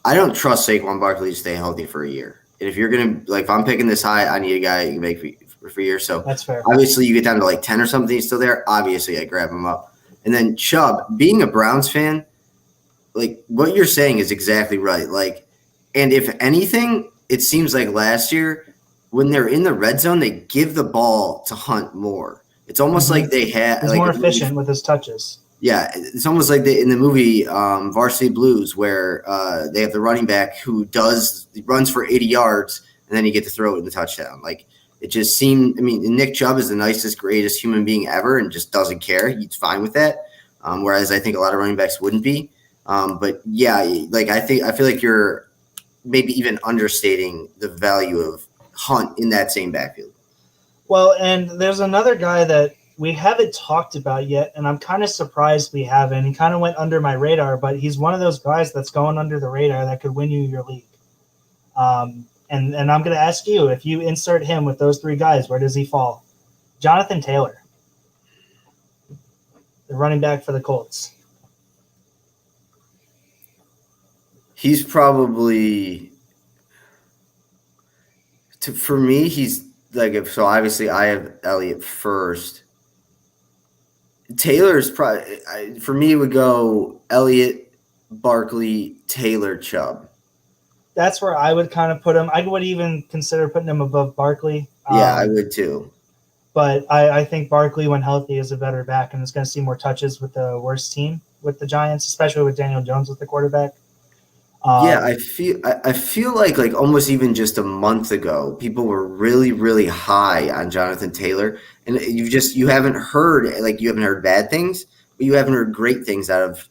I don't trust Saquon Barkley to stay healthy for a year. And if you're going to – like if I'm picking this high, I need a guy who can make for a year. So that's fair. Obviously, you get down to like 10 or something, he's still there. Obviously, I grab him up. And then Chubb, being a Browns fan, like what you're saying is exactly right. Like, and if anything, it seems like last year when they're in the red zone, they give the ball to Hunt more. It's almost like they had – he's like, more efficient with his touches. Yeah, it's almost like in the movie Varsity Blues, where they have the running back who runs for 80 yards, and then you get to throw it in the touchdown. Like it just seemed. I mean, Nick Chubb is the nicest, greatest human being ever, and just doesn't care. He's fine with that. Whereas I think a lot of running backs wouldn't be. But yeah, like I feel like you're maybe even understating the value of Hunt in that same backfield. Well, and there's another guy that we haven't talked about yet, and I'm kind of surprised we haven't. He kind of went under my radar, but he's one of those guys that's going under the radar that could win you your league. And I'm going to ask you, if you insert him with those three guys, where does he fall? Jonathan Taylor, the running back for the Colts. He's probably for me. He's like so. Obviously, I have Elliott first. Taylor's probably for me would go Elliott, Barkley, Taylor, Chubb. That's where I would kind of put him. I would even consider putting him above Barkley. Yeah, I would too. But I think Barkley, when healthy, is a better back and is going to see more touches with the worst team with the Giants, especially with Daniel Jones with the quarterback. Yeah, I feel like almost even just a month ago, people were really, really high on Jonathan Taylor, and you haven't heard bad things, but you haven't heard great things out of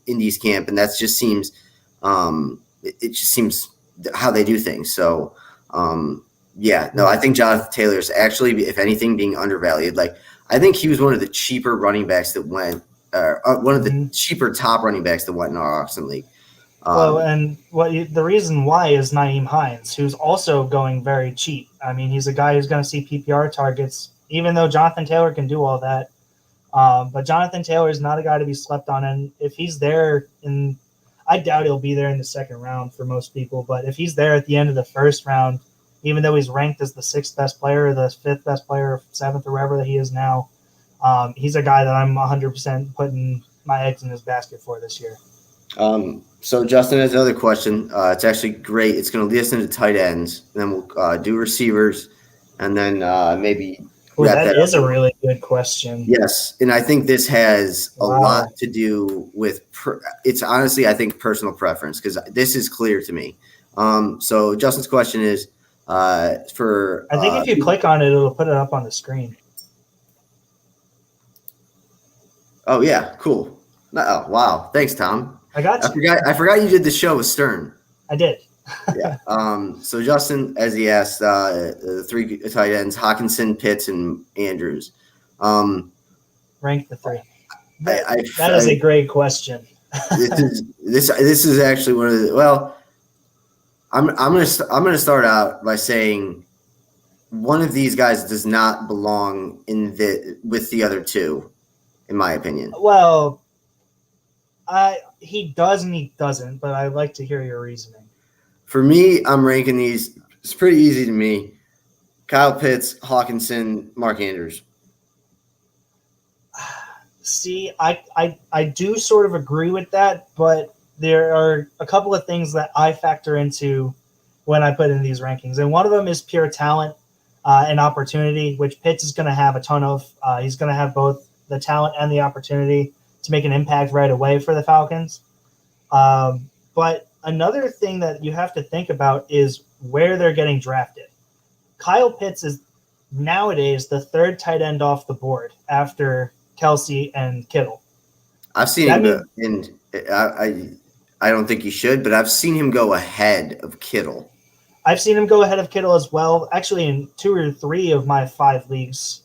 Indy's camp, and that just seems it just seems how they do things. So I think Jonathan Taylor is actually, if anything, being undervalued. Like I think he was one of the cheaper running backs that went, one of the cheaper top running backs that went in our auction league. The reason why is Nyheim Hines, who's also going very cheap. I mean, he's a guy who's going to see PPR targets, even though Jonathan Taylor can do all that. But Jonathan Taylor is not a guy to be slept on. And if he's there I doubt he'll be there in the second round for most people. But if he's there at the end of the first round, even though he's ranked as the sixth best player or the fifth best player or seventh or wherever that he is now, he's a guy that I'm 100% putting my eggs in his basket for this year. So Justin has another question. It's actually great. It's going to lead us into tight ends, and then we'll do receivers, and then maybe that is a really good question. Yes, and I think this has a lot to do with it's honestly, I think, personal preference, because this is clear to me. So Justin's question is for I think if you click on it, it'll put it up on the screen. Oh yeah, cool. Oh wow, thanks, Tom. I got you. I forgot you did the show with Stern. I did. Yeah. So Justin, as he asked, the three tight ends: Hockenson, Pitts, and Andrews. Rank the three. That is a great question. This is actually one of the. Well, I'm gonna start out by saying one of these guys does not belong with the other two, in my opinion. Well, he does and he doesn't, but I'd like to hear your reasoning. For me, I'm ranking these. It's pretty easy to me. Kyle Pitts, Hockenson, Mark Andrews. See, I do sort of agree with that, but there are a couple of things that I factor into when I put in these rankings. And one of them is pure talent and opportunity, which Pitts is going to have a ton of. He's going to have both the talent and the opportunity to make an impact right away for the Falcons. But another thing that you have to think about is where they're getting drafted. Kyle Pitts is nowadays the third tight end off the board after Kelsey and Kittle. I've seen him, and I don't think he should, but I've seen him go ahead of Kittle. I've seen him go ahead of Kittle as well. Actually, in 2 or 3 of my 5 leagues,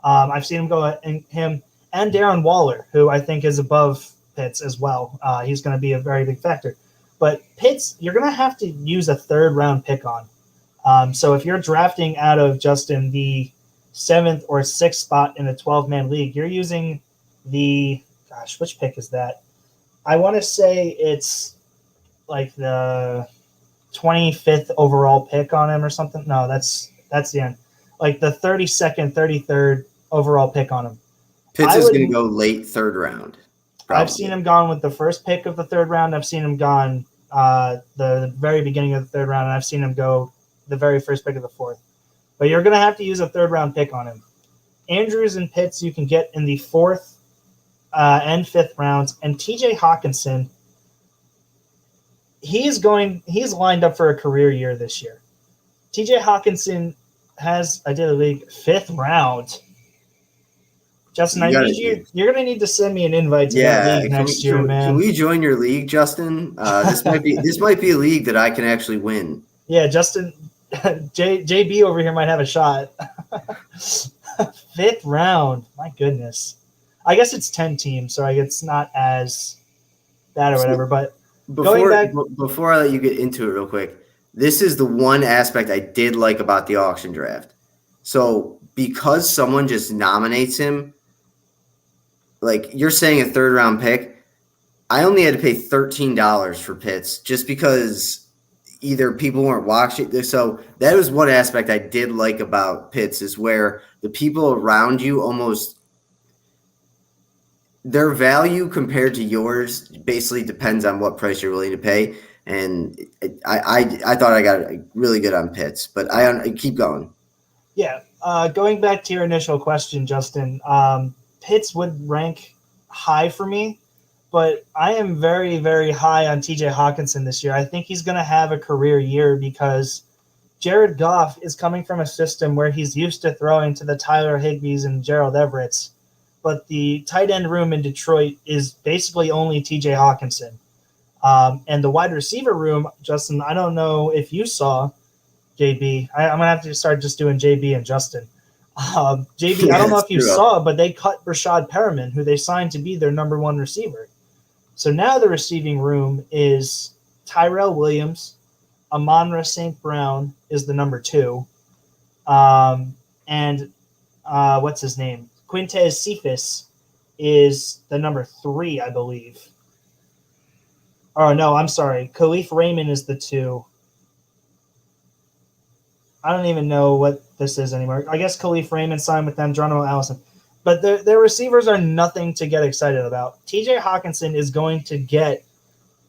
I've seen him go in him and Darren Waller, who I think is above Pitts as well. He's going to be a very big factor. But Pitts, you're going to have to use a third-round pick on. So if you're drafting out of, Justin, the 7th or 6th spot in a 12-man league, you're using which pick is that? I want to say it's like the 25th overall pick on him or something. No, that's the end. Like the 32nd, 33rd overall pick on him. Pitts is going to go late 3rd round. Probably. I've seen him gone with the first pick of the 3rd round. I've seen him gone the very beginning of the 3rd round, and I've seen him go the very first pick of the 4th. But you're going to have to use a 3rd round pick on him. Andrews and Pitts you can get in the 4th, and 5th rounds. And TJ Hawkinson, he's lined up for a career year this year. TJ Hawkinson has, I did a league 5th round. Justin, you're going to need to send me an invite to that league next year, man. Can we join your league, Justin? This might be a league that I can actually win. Yeah, Justin, JB over here might have a shot. 5th round. My goodness. I guess it's 10 teams, so it's not as bad or whatever. But before I let you get into it real quick, this is the one aspect I did like about the auction draft. So because someone just nominates him, like you're saying a 3rd round pick, I only had to pay $13 for Pitts just because either people weren't watching. So that was one aspect I did like about Pitts, is where the people around you almost their value compared to yours basically depends on what price you're willing to pay. And I thought I got really good on Pitts, but I keep going. Yeah. Going back to your initial question, Justin, Pitts would rank high for me, but I am very, very high on TJ Hawkinson this year. I think he's going to have a career year because Jared Goff is coming from a system where he's used to throwing to the Tyler Higbees and Gerald Everetts, but the tight end room in Detroit is basically only TJ Hawkinson. And the wide receiver room, Justin, I don't know if you saw JB. I'm going to have to start just doing JB and Justin. JB, I don't know if you saw, but they cut Rashad Perriman, who they signed to be their number 1 receiver. So now the receiving room is Tyrell Williams, Amon-Ra St. Brown is the number 2, and what's his name? Quintez Cephas is the number 3, I believe. Oh, no, I'm sorry. Khalif Raymond is the 2. I don't even know what this is anymore. I guess Khalif Raymond signed with them, Geronimo Allison. But their receivers are nothing to get excited about. TJ Hawkinson is going to get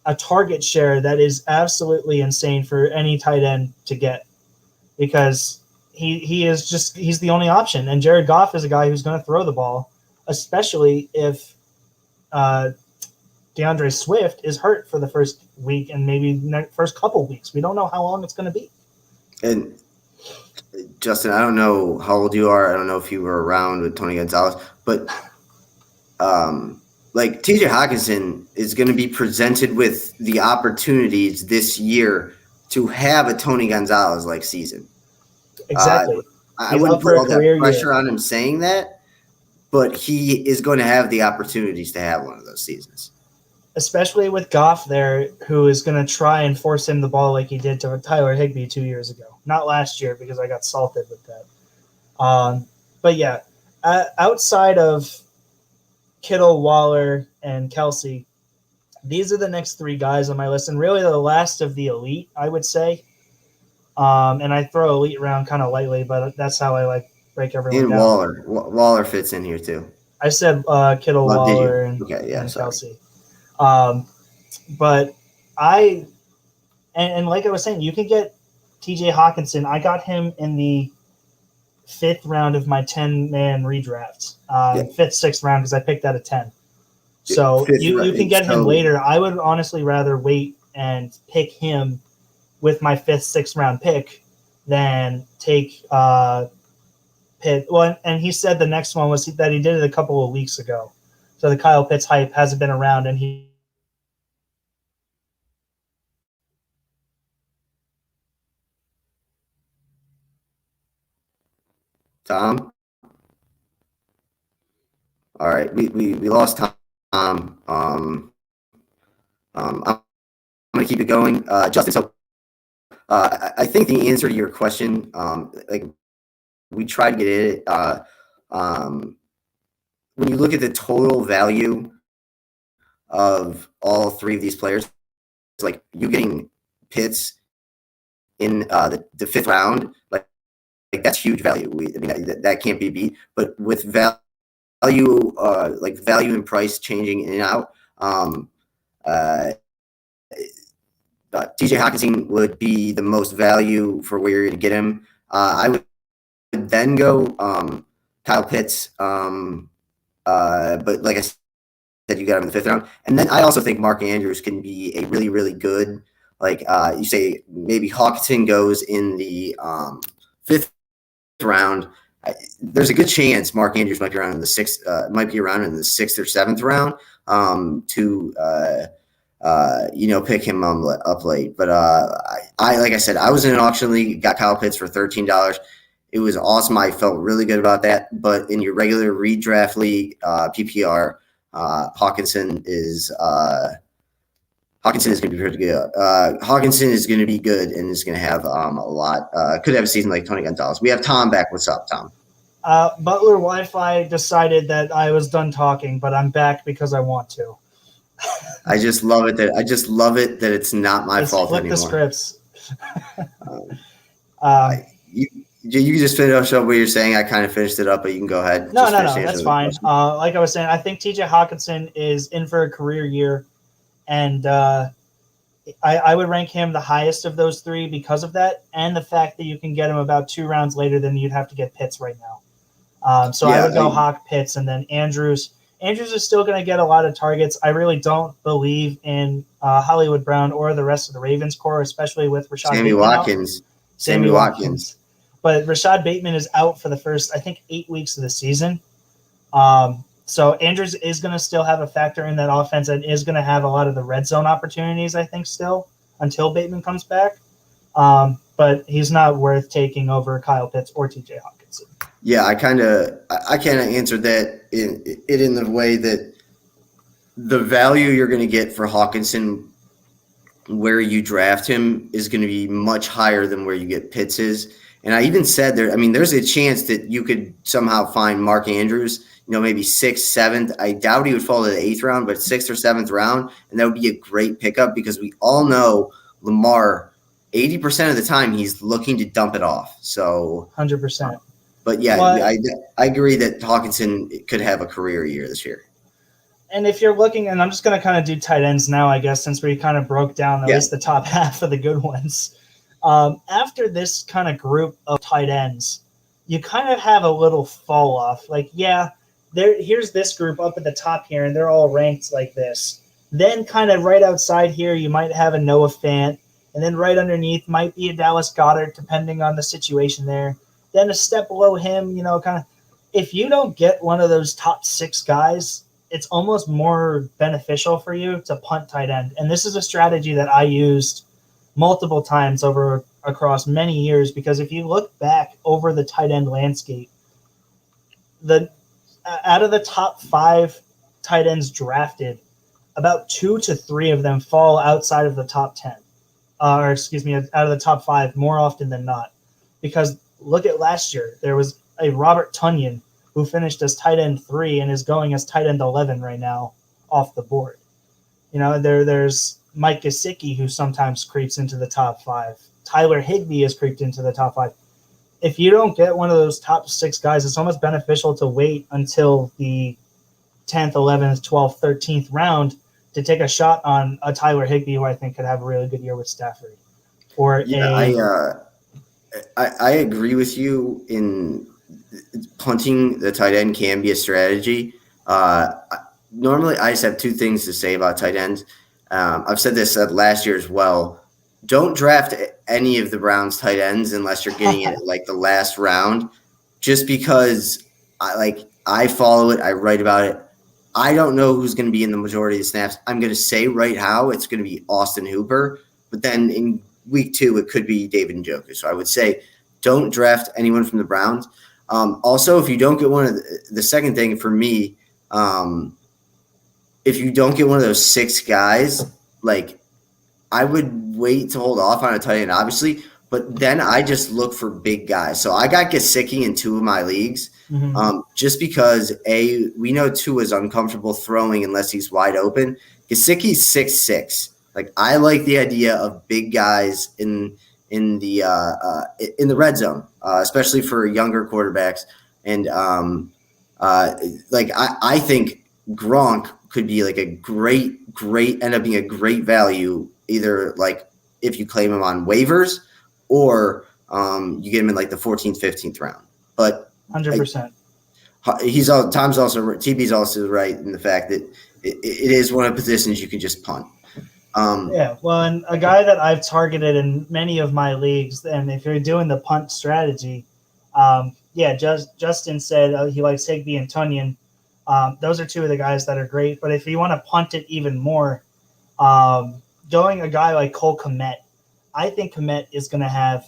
a target share that is absolutely insane for any tight end to get, because he's the only option. And Jared Goff is a guy who's going to throw the ball, especially if DeAndre Swift is hurt for the first week and maybe first couple weeks. We don't know how long it's going to be. And Justin, I don't know how old you are. I don't know if you were around with Tony Gonzalez, but like TJ Hawkinson is going to be presented with the opportunities this year to have a Tony Gonzalez like season. Exactly. I wouldn't put all that pressure on him saying that, but he is going to have the opportunities to have one of those seasons. Especially with Goff there, who is going to try and force him the ball like he did to Tyler Higbee 2 years ago. Not last year, because I got salted with that. But yeah, outside of Kittle, Waller, and Kelsey, these are the next 3 guys on my list, and really the last of the elite, I would say. And I throw elite around kind of lightly, but that's how I break everyone down. Waller fits in here too. I said Kittle, Waller, and Kelsey. But and like I was saying, you can get TJ Hawkinson. I got him in the 5th round of my 10-man redraft, 5th, 6th round, because I picked out of 10. So you can get him later. I would honestly rather wait and pick him with my 5th, 6th round pick than take Pitt. Well, and he said the next one was that he did it a couple of weeks ago. So the Kyle Pitts hype hasn't been around, and he. Tom? All right, we lost Tom. I'm going to keep it going. Justin, so I think the answer to your question, we tried to get it. When you look at the total value of all 3 of these players, it's like you getting Pitts in the 5th round, like that's huge value. That can't be beat. But with value, value and price changing in and out, TJ Hawkinson would be the most value for where you're going to get him. I would then go Kyle Pitts. But like I that you got him in the 5th round. And then I also think Mark Andrews can be a really, really good, like you say, maybe Hawkinson goes in the 5th round. There's a good chance Mark Andrews might be around in the 6th, might be around in the 6th or 7th round to pick him up late. But I like I said, I was in an auction league, got Kyle Pitts for $13. It was awesome. I felt really good about that. But in your regular redraft league, PPR, Hawkinson is going to be pretty good. Hawkinson is going to be good and is going to have a lot. Could have a season like Tony Gonzalez. We have Tom back. What's up, Tom? Butler Wi-Fi decided that I was done talking, but I'm back because I want to. I just love it that it's not my fault flip anymore. The scripts. You just finish up what you're saying. I kind of finished it up, but you can go ahead. No, that's fine. Like I was saying, I think TJ Hawkinson is in for a career year, and I would rank him the highest of those three because of that, and the fact that you can get him about 2 rounds later than you'd have to get Pitts right now. I would go Hawk, Pitts, and then Andrews. Andrews is still going to get a lot of targets. I really don't believe in Hollywood Brown or the rest of the Ravens core, especially with Rashad Bateman. Sammy Watkins. But Rashad Bateman is out for the first, I think, 8 weeks of the season. So Andrews is going to still have a factor in that offense and is going to have a lot of the red zone opportunities, I think, still until Bateman comes back. But he's not worth taking over Kyle Pitts or TJ Hawkinson. Yeah, I kind of answered that in the way that the value you're going to get for Hawkinson where you draft him is going to be much higher than where you get Pitts is. And I even said there's a chance that you could somehow find Mark Andrews, maybe 6th, 7th. I doubt he would fall to the 8th round, but 6th or 7th round. And that would be a great pickup because we all know Lamar, 80% of the time, he's looking to dump it off. So 100%. But yeah, I agree that Hawkinson could have a career year this year. And if you're looking, and I'm just going to kind of do tight ends now, I guess, since we kind of broke down at least the top half of the good ones. After this kind of group of tight ends, you kind of have a little fall off. Like, here's this group up at the top here, and they're all ranked like this. Then kind of right outside here, you might have a Noah Fant, and then right underneath might be a Dallas Goedert, depending on the situation there. Then a step below him, kind of. If you don't get one of those top 6 guys, it's almost more beneficial for you to punt tight end. And this is a strategy that I used multiple times across many years, because if you look back over the tight end landscape, out of the top 5 tight ends drafted, about 2 to 3 of them fall outside of the top 10, out of the top 5 more often than not. Because look at last year, there was a Robert Tonyan who finished as tight end 3 and is going as tight end 11 right now off the board. There's Mike Gesicki, who sometimes creeps into the top 5. Tyler Higbee has creeped into the top 5. If you don't get one of those top 6 guys, it's almost beneficial to wait until the 10th, 11th, 12th, 13th round to take a shot on a Tyler Higbee, who I think could have a really good year with Stafford. I agree with you in punting the tight end can be a strategy. Normally, I just have 2 things to say about tight ends. I've said this last year as well. Don't draft any of the Browns tight ends unless you're getting it like the last round, just because I follow it. I write about it. I don't know who's going to be in the majority of the snaps. I'm going to say right now it's going to be Austin Hooper, but then in week 2, it could be David Njoku. So I would say don't draft anyone from the Browns. Also, if you don't get one of the second thing for me, if you don't get one of those 6 guys, I would wait to hold off on a tight end, obviously, but then I just look for big guys. So I got Gesicki in 2 of my leagues, just because we know Tua is uncomfortable throwing unless he's wide open. Gesicki's 6'6". I like the idea of big guys in the red zone, especially for younger quarterbacks. And I think Gronk could be a great end up being a great value, either if you claim him on waivers or you get him in the 14th, 15th round. But 100%. Tom's also TB's also right in the fact that it is one of the positions you can just punt. Yeah, well, and a guy that I've targeted in many of my leagues, and if you're doing the punt strategy, Justin said he likes Higbee and Tunyon. Those are two of the guys that are great. But if you want to punt it even more, going a guy like Cole Kmet, I think Kmet is going to have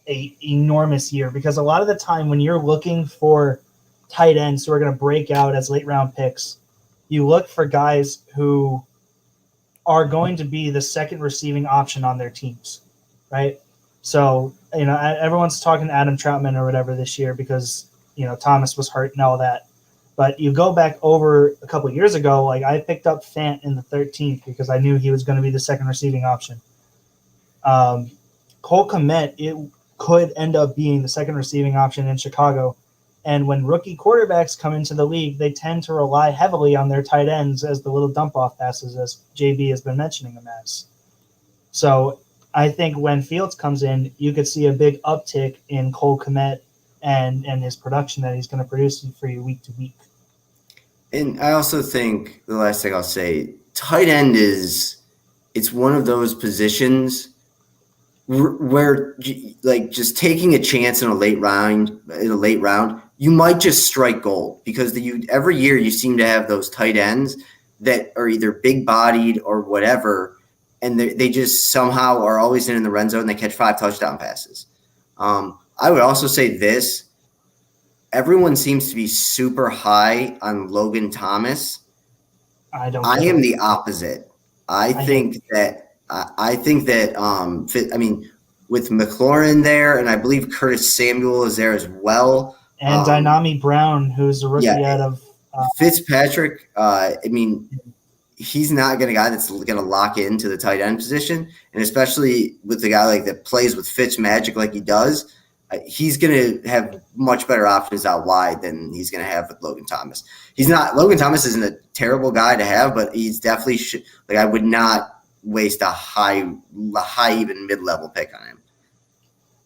a enormous year because a lot of the time when you're looking for tight ends who are going to break out as late round picks, you look for guys who are going to be the second receiving option on their teams, right? So, everyone's talking Adam Troutman or whatever this year because, Thomas was hurt and all that. But you go back over a couple of years ago, like I picked up Fant in the 13th because I knew he was going to be the second receiving option. Cole Kmet, it could end up being the second receiving option in Chicago. And when rookie quarterbacks come into the league, they tend to rely heavily on their tight ends as the little dump-off passes, as JB has been mentioning them as. So I think when Fields comes in, you could see a big uptick in Cole Kmet and his production that he's going to produce for you week to week. And I also think the last thing I'll say, tight end it's one of those positions where like just taking a chance in a late round, you might just strike gold because every year you seem to have those tight ends that are either big bodied or whatever, and they just somehow are always in the red zone and they catch 5 touchdown passes. I would also say this. Everyone seems to be super high on Logan Thomas. I am the opposite. I think that with McLaurin there, and I believe Curtis Samuel is there as well. And Dynami Brown, who's a rookie out of Fitzpatrick. He's not going to be a guy that's going to lock into the tight end position, and especially with the guy like that plays with Fitz magic like he does, he's going to have much better options out wide than he's going to have with Logan Thomas. Logan Thomas isn't a terrible guy to have, but he's definitely I would not waste a high even mid-level pick on him.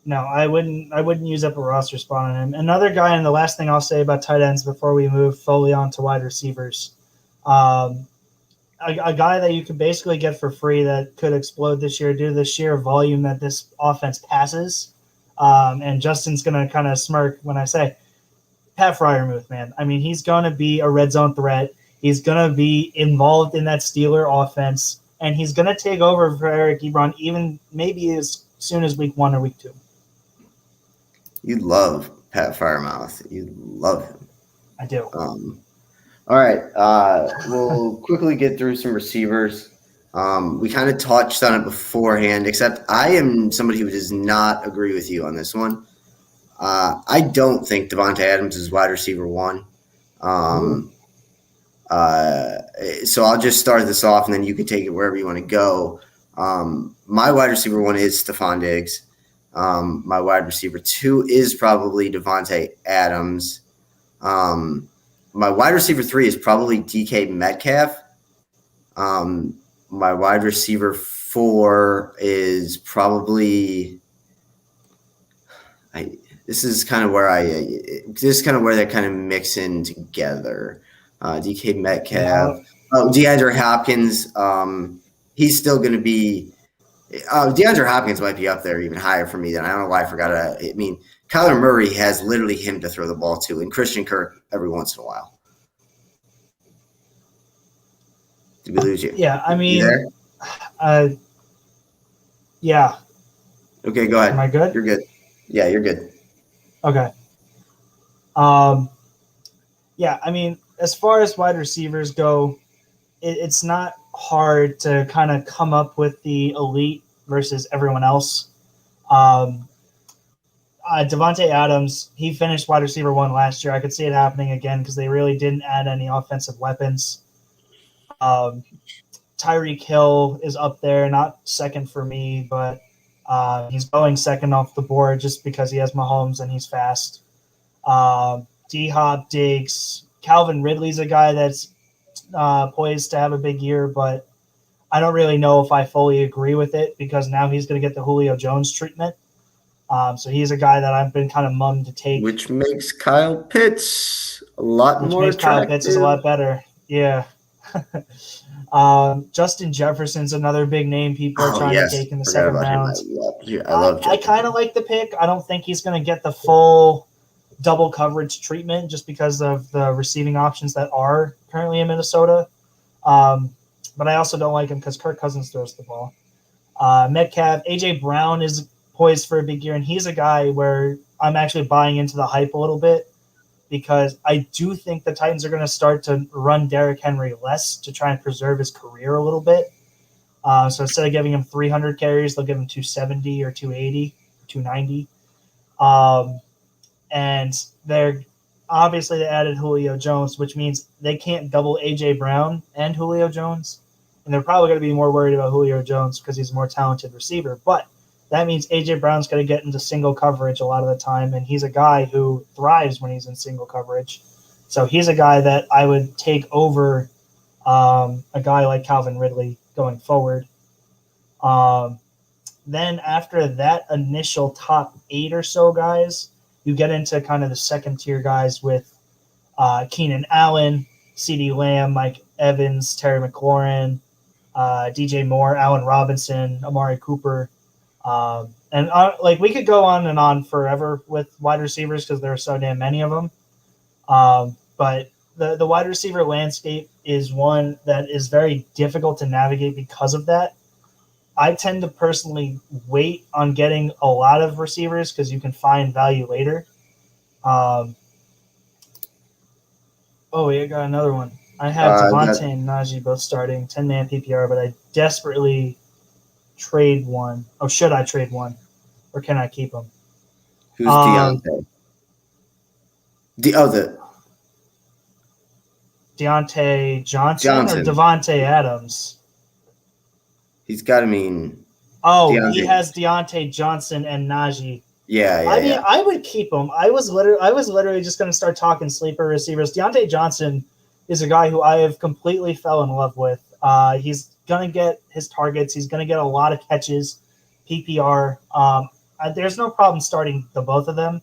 No, I wouldn't use up a roster spot on him. Another guy, and the last thing I'll say about tight ends before we move fully on to wide receivers, a guy that you could basically get for free that could explode this year due to the sheer volume that this offense passes. And Justin's going to kind of smirk when I say Pat Freiermuth, man. I mean, he's going to be a red zone threat. He's going to be involved in that Steeler offense, and he's going to take over for Eric Ebron even maybe as soon as week 1 or week 2. You love Pat Freiermuth. You love him. I do. All right. We'll quickly get through some receivers. We kind of touched on it beforehand, except I am somebody who does not agree with you on this one. I don't think Davante Adams is wide receiver 1. So I'll just start this off, and then you can take it wherever you want to go. My wide receiver 1 is Stephon Diggs. My wide receiver 2 is probably Davante Adams. My wide receiver 3 is probably DK Metcalf. My wide receiver 4 is probably this is kind of where they kind of mix in together. DK Metcalf, DeAndre Hopkins. He's still going to be. DeAndre Hopkins might be up there even higher for me. Than I don't know why I forgot. Kyler Murray has literally him to throw the ball to, and Christian Kirk every once in a while. Did we lose you? Yeah, I mean, you there? Yeah. Okay, go ahead. Am I good? You're good. Yeah, you're good. Okay. Yeah, I mean, as far as wide receivers go, it's not hard to kind of come up with the elite versus everyone else. Davante Adams, he finished wide receiver 1 last year. I could see it happening again because they really didn't add any offensive weapons. Tyreek Hill is up there, not second for me, but he's going second off the board just because he has Mahomes and he's fast. D-Hop, Diggs, Calvin Ridley's a guy that's poised to have a big year, but I don't really know if I fully agree with it because now he's going to get the Julio Jones treatment. So he's a guy that I've been kind of mummed to take. Which makes Kyle Pitts a lot which more makes Kyle Pitts is a lot attractive. better. Yeah. Justin Jefferson's another big name people are Oh trying to yes, take in the forgot second about him. round. I love I Jefferson. kind of like the pick. I don't think he's going to get the full double coverage treatment just because of the receiving options that are currently in Minnesota. But I also don't like him because Kirk Cousins throws the ball. Metcalf, AJ Brown is poised for a big year, and he's a guy where I'm actually buying into the hype a little bit because I do think the Titans are going to start to run Derrick Henry less to try and preserve his career a little bit. So instead of giving him 300 carries, they'll give him 270 or 280, 290. And they're obviously they added Julio Jones, which means they can't double AJ Brown and Julio Jones. And they're probably going to be more worried about Julio Jones because he's a more talented receiver. But that means AJ Brown's going to get into single coverage a lot of the time, and he's a guy who thrives when he's in single coverage. So he's a guy that I would take over a guy like Calvin Ridley going forward. Then after that initial top 8 or so guys, you get into kind of the second tier guys with Keenan Allen, CeeDee Lamb, Mike Evans, Terry McLaurin, DJ Moore, Allen Robinson, Amari Cooper. And like we could go on and on forever with wide receivers because there are so damn many of them. But the wide receiver landscape is one that is very difficult to navigate because of that. I tend to personally wait on getting a lot of receivers because you can find value later. Oh, we got another one. I have Devontae Got, and Najee both starting 10-man PPR, but I desperately trade one. Oh, should I trade one? Or can I keep them? who's Deontay? The Deontay Johnson or Johnson. Devontae Adams? He's got to mean. Oh, Deontay. he has Deontay Johnson and Najee. Yeah. I mean, I would keep him. I was literally just going to start talking sleeper receivers. Deontay Johnson is a guy who I have completely fell in love with. He's going to get his targets. He's going to get a lot of catches, PPR. There's no problem starting the both of them.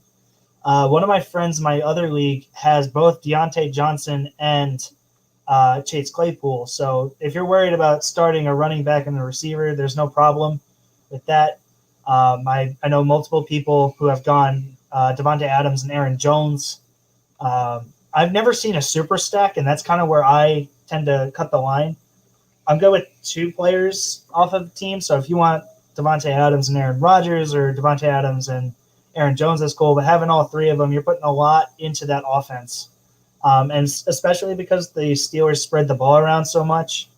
One of my friends in my other league has both Deontay Johnson and Chase Claypool. So if you're worried about starting a running back and a receiver, there's no problem with that. I know multiple people who have gone Devontae Adams and Aaron Jones. I've never seen a super stack, and that's kind of where I tend to cut the line. I'm good with 2 players off of the team. So if you want Devontae Adams and Aaron Rodgers or Devontae Adams and Aaron Jones, that's cool. But having all 3 of them, you're putting a lot into that offense. And especially because the Steelers spread the ball around so much,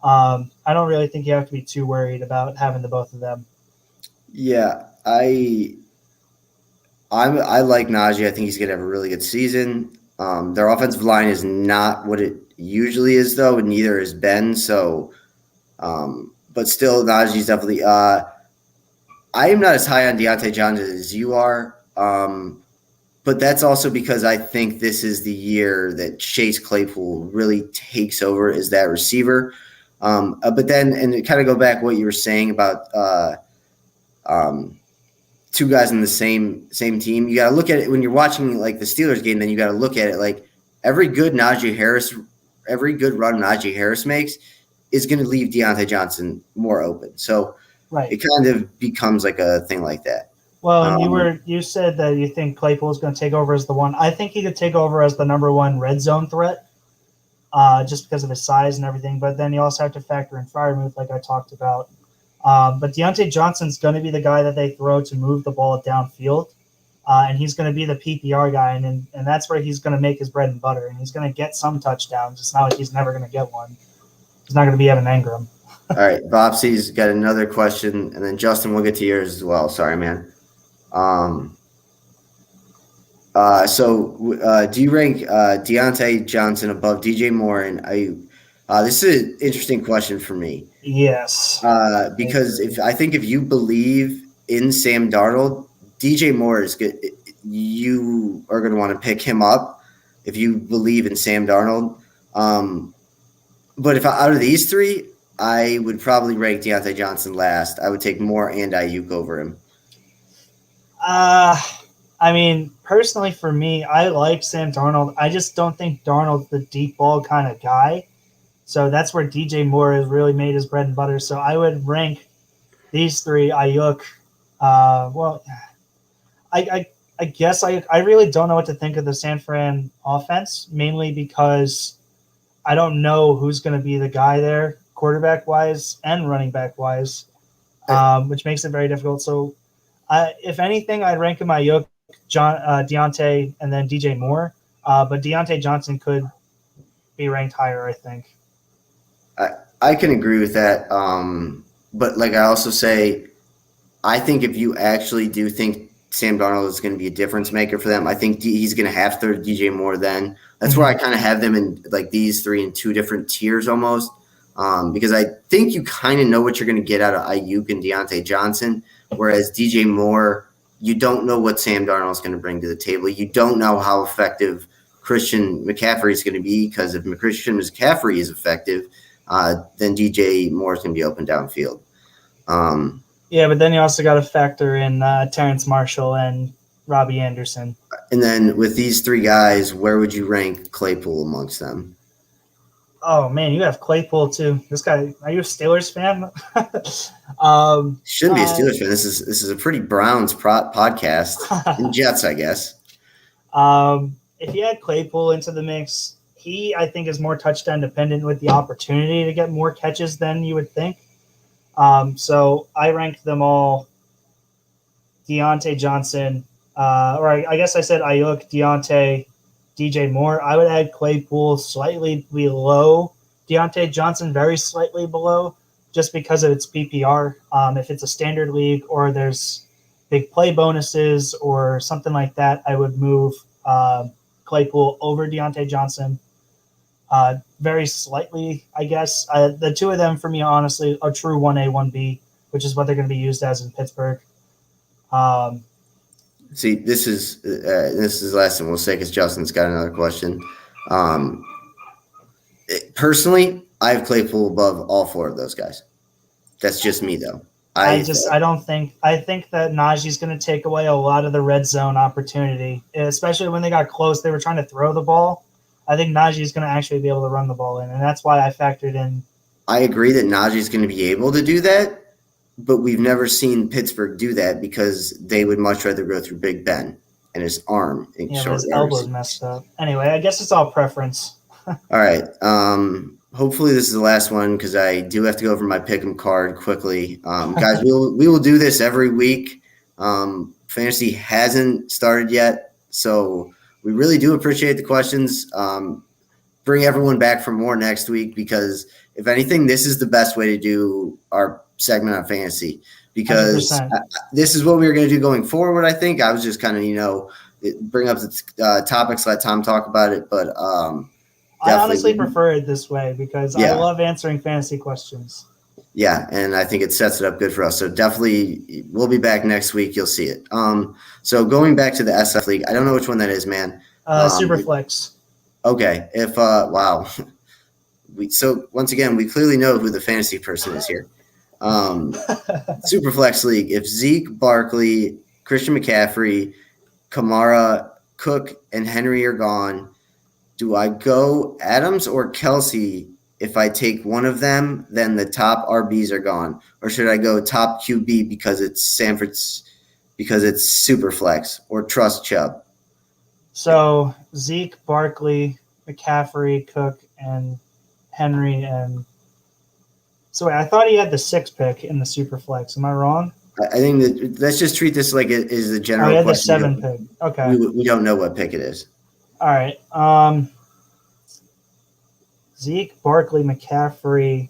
I don't really think you have to be too worried about having the both of them. Yeah, I like Najee. I think he's going to have a really good season. Their offensive line is not what it usually is, though, and neither is Ben. So, but still, Najee's definitely. I am not as high on Deontay Johnson as you are, but that's also because I think this is the year that Chase Claypool really takes over as that receiver. But then, and to kind of go back what you were saying about 2 guys in the same team, you got to look at it when you're watching like the Steelers game. Then you got to look at it like every good run Najee Harris makes is going to leave Deontay Johnson more open. So Right. it kind of becomes like a thing like that. Well, and you said that you think Claypool is going to take over as the one. I think he could take over as the number 1 red zone threat, just because of his size and everything. But then you also have to factor in Freiermuth, like I talked about. But Deontay Johnson's going to be the guy that they throw to move the ball downfield, and he's going to be the PPR guy, and that's where he's going to make his bread and butter, and he's going to get some touchdowns. It's not like he's never going to get one. He's not going to be Evan Engram. All right, Bobsy's got another question, and then Justin, we'll get to yours as well. Sorry, man. So do you rank Deontay Johnson above DJ Moore and Ayuk? This is an interesting question for me. Yes. Because if you believe in Sam Darnold, DJ Moore is good. You are going to want to pick him up if you believe in Sam Darnold. But if out of these 3, I would probably rank Deontay Johnson last. I would take Moore and Ayuk over him. I I mean, personally for me, I like Sam Darnold. I just don't think Darnold's the deep ball kind of guy. So that's where DJ Moore has really made his bread and butter. So I would rank these three, Ayuk. Well, I guess I really don't know what to think of the San Fran offense, mainly because I don't know who's going to be the guy there, quarterback wise and running back wise, which makes it very difficult. So, if anything, I'd rank him Ayuk, Deontay, and then DJ Moore. But Deontay Johnson could be ranked higher, I think. I can agree with that. But like I also say, I think if you actually do think Sam Darnold is going to be a difference maker for them, I think he's going to have to DJ Moore then. That's where I kind of have them in like these three in two different tiers almost. Because I think you kind of know what you're going to get out of Ayuk and Deontay Johnson, whereas DJ Moore, you don't know what Sam Darnold is going to bring to the table. You don't know how effective Christian McCaffrey is going to be, because if Christian McCaffrey is effective, then DJ Moore is going to be open downfield. Yeah, but then you also got to factor in Terrence Marshall and Robbie Anderson. And then with these three guys, where would you rank Claypool amongst them? Oh man, you have Claypool too. This guy, are you a Steelers fan? Shouldn't be a Steelers fan. This is a pretty Browns podcast. And Jets, I guess. If you add Claypool into the mix, he I think is more touchdown dependent with the opportunity to get more catches than you would think. So I ranked them all Deontay Johnson, or I guess I said Ayuk, Deontay, DJ Moore. I would add Claypool slightly below Deontay Johnson, very slightly below, just because of its PPR. If it's a standard league or there's big play bonuses or something like that, I would move Claypool over Deontay Johnson. Very slightly, I guess. The two of them, for me, honestly, are true 1A, 1B, which is what they're going to be used as in Pittsburgh. See, this is the last thing we'll say because Justin's got another question. Personally, I have Claypool above all four of those guys. That's just me, though. I think that Najee's going to take away a lot of the red zone opportunity, especially when they got close. They were trying to throw the ball. I think Najee's going to actually be able to run the ball in, and that's why I factored in. I agree that Najee's going to be able to do that, but we've never seen Pittsburgh do that because they would much rather go through Big Ben and his arm. His elbow's messed up. Anyway, I guess it's all preference. All right. Hopefully this is the last one because I do have to go over my pick'em card quickly. Guys, we will do this every week. Fantasy hasn't started yet, so we really do appreciate the questions. Bring everyone back for more next week because, if anything, this is the best way to do our segment on fantasy because this is what we were going to do going forward, I think. I was just kind of, bring up the topics, let Tom talk about it. But I honestly prefer it this way because I love answering fantasy questions. Yeah, and I think it sets it up good for us. So definitely we'll be back next week. You'll see it. So going back to the SF League, I don't know which one that is, man. Superflex. Okay. Wow. So once again, we clearly know who the fantasy person is here. Superflex League. If Zeke, Barkley, Christian McCaffrey, Kamara, Cook, and Henry are gone, do I go Adams or Kelsey? If I take one of them, then the top RBs are gone. Or should I go top QB because it's Superflex, or trust Chubb? So Zeke, Barkley, McCaffrey, Cook, and Henry, and so wait, I thought he had the 6th pick in the Superflex. Am I wrong? I think that let's just treat this like it is the general. He had the 7th pick. Okay. We don't know what pick it is. All right. Zeke, Barkley, McCaffrey,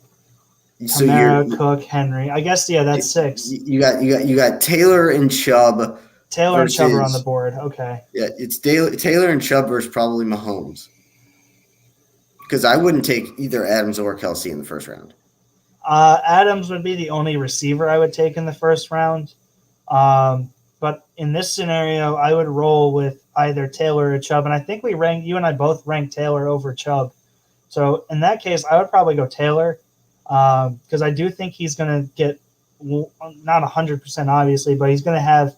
Kamara, Cook, Henry. I guess that's 6. You got Taylor and Chubb. Taylor and Chubb are on the board. Okay. Yeah, it's Taylor and Chubb versus probably Mahomes. Because I wouldn't take either Adams or Kelsey in the first round. Adams would be the only receiver I would take in the first round. But in this scenario, I would roll with either Taylor or Chubb. And I think you and I both ranked Taylor over Chubb. So in that case, I would probably go Taylor because I do think he's going to get not 100% obviously, but he's going to have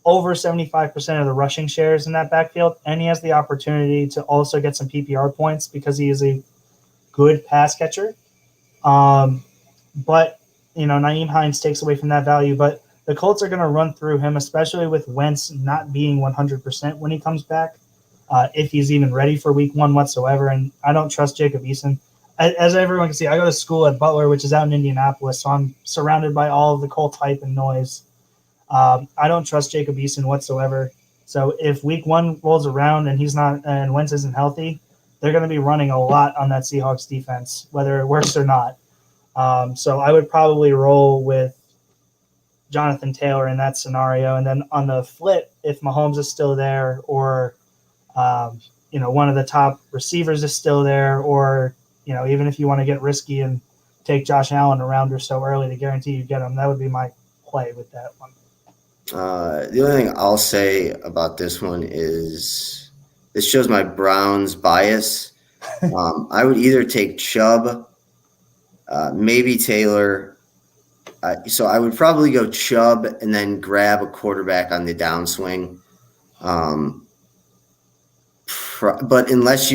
over 75% of the rushing shares in that backfield, and he has the opportunity to also get some PPR points because he is a good pass catcher. But, Nyheim Hines takes away from that value. But the Colts are going to run through him, especially with Wentz not being 100% when he comes back, if he's even ready for week 1 whatsoever. And I don't trust Jacob Eason. As everyone can see, I go to school at Butler, which is out in Indianapolis, so I'm surrounded by all of the Colts hype and noise. I don't trust Jacob Eason whatsoever. So if week 1 rolls around and Wentz isn't healthy, they're going to be running a lot on that Seahawks defense, whether it works or not. So I would probably roll with Jonathan Taylor in that scenario. And then on the flip, if Mahomes is still there or, one of the top receivers is still there, or, even if you want to get risky and take Josh Allen a round or so early to guarantee you get him, that would be my play with that one. The only thing I'll say about this one is this shows my Browns bias. I would either take Chubb, maybe Taylor. So I would probably go Chubb and then grab a quarterback on the downswing. But unless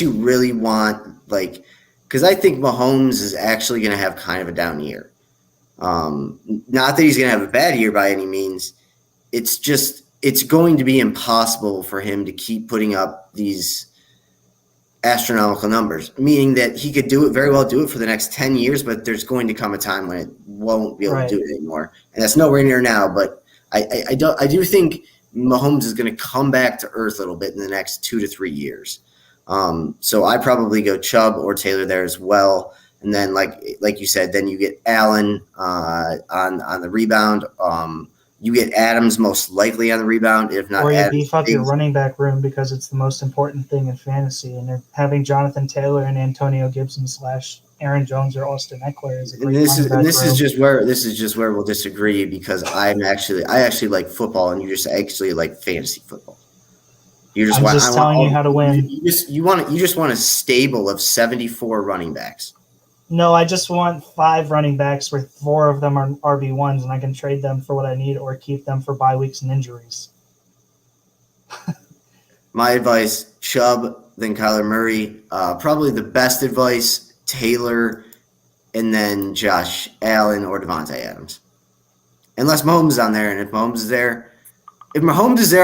you really want, because I think Mahomes is actually going to have kind of a down year. Not that he's going to have a bad year by any means. It's going to be impossible for him to keep putting up these astronomical numbers, meaning that he could very well do it for the next 10 years, but there's going to come a time when it won't be able to do it anymore. And that's nowhere near now. But I do think Mahomes is going to come back to earth a little bit in the next 2 to 3 years. So I probably go Chubb or Taylor there as well. And then, like you said, then you get Allen on the rebound. You get Adams most likely on the rebound, if not. Or you Adams, beef up your running back room because it's the most important thing in fantasy. And having Jonathan Taylor and Antonio Gibson / Aaron Jones or Austin Eckler is a great this is just where we'll disagree, because I actually like football and you just actually like fantasy football. I'm just telling you how to win. You just want a stable of 74 running backs. No, I just want 5 running backs where 4 of them are RB1s, and I can trade them for what I need or keep them for bye weeks and injuries. My advice, Chubb, then Kyler Murray. Probably the best advice, Taylor, and then Josh Allen or Devontae Adams. Unless Mahomes is on there, and if Mahomes is there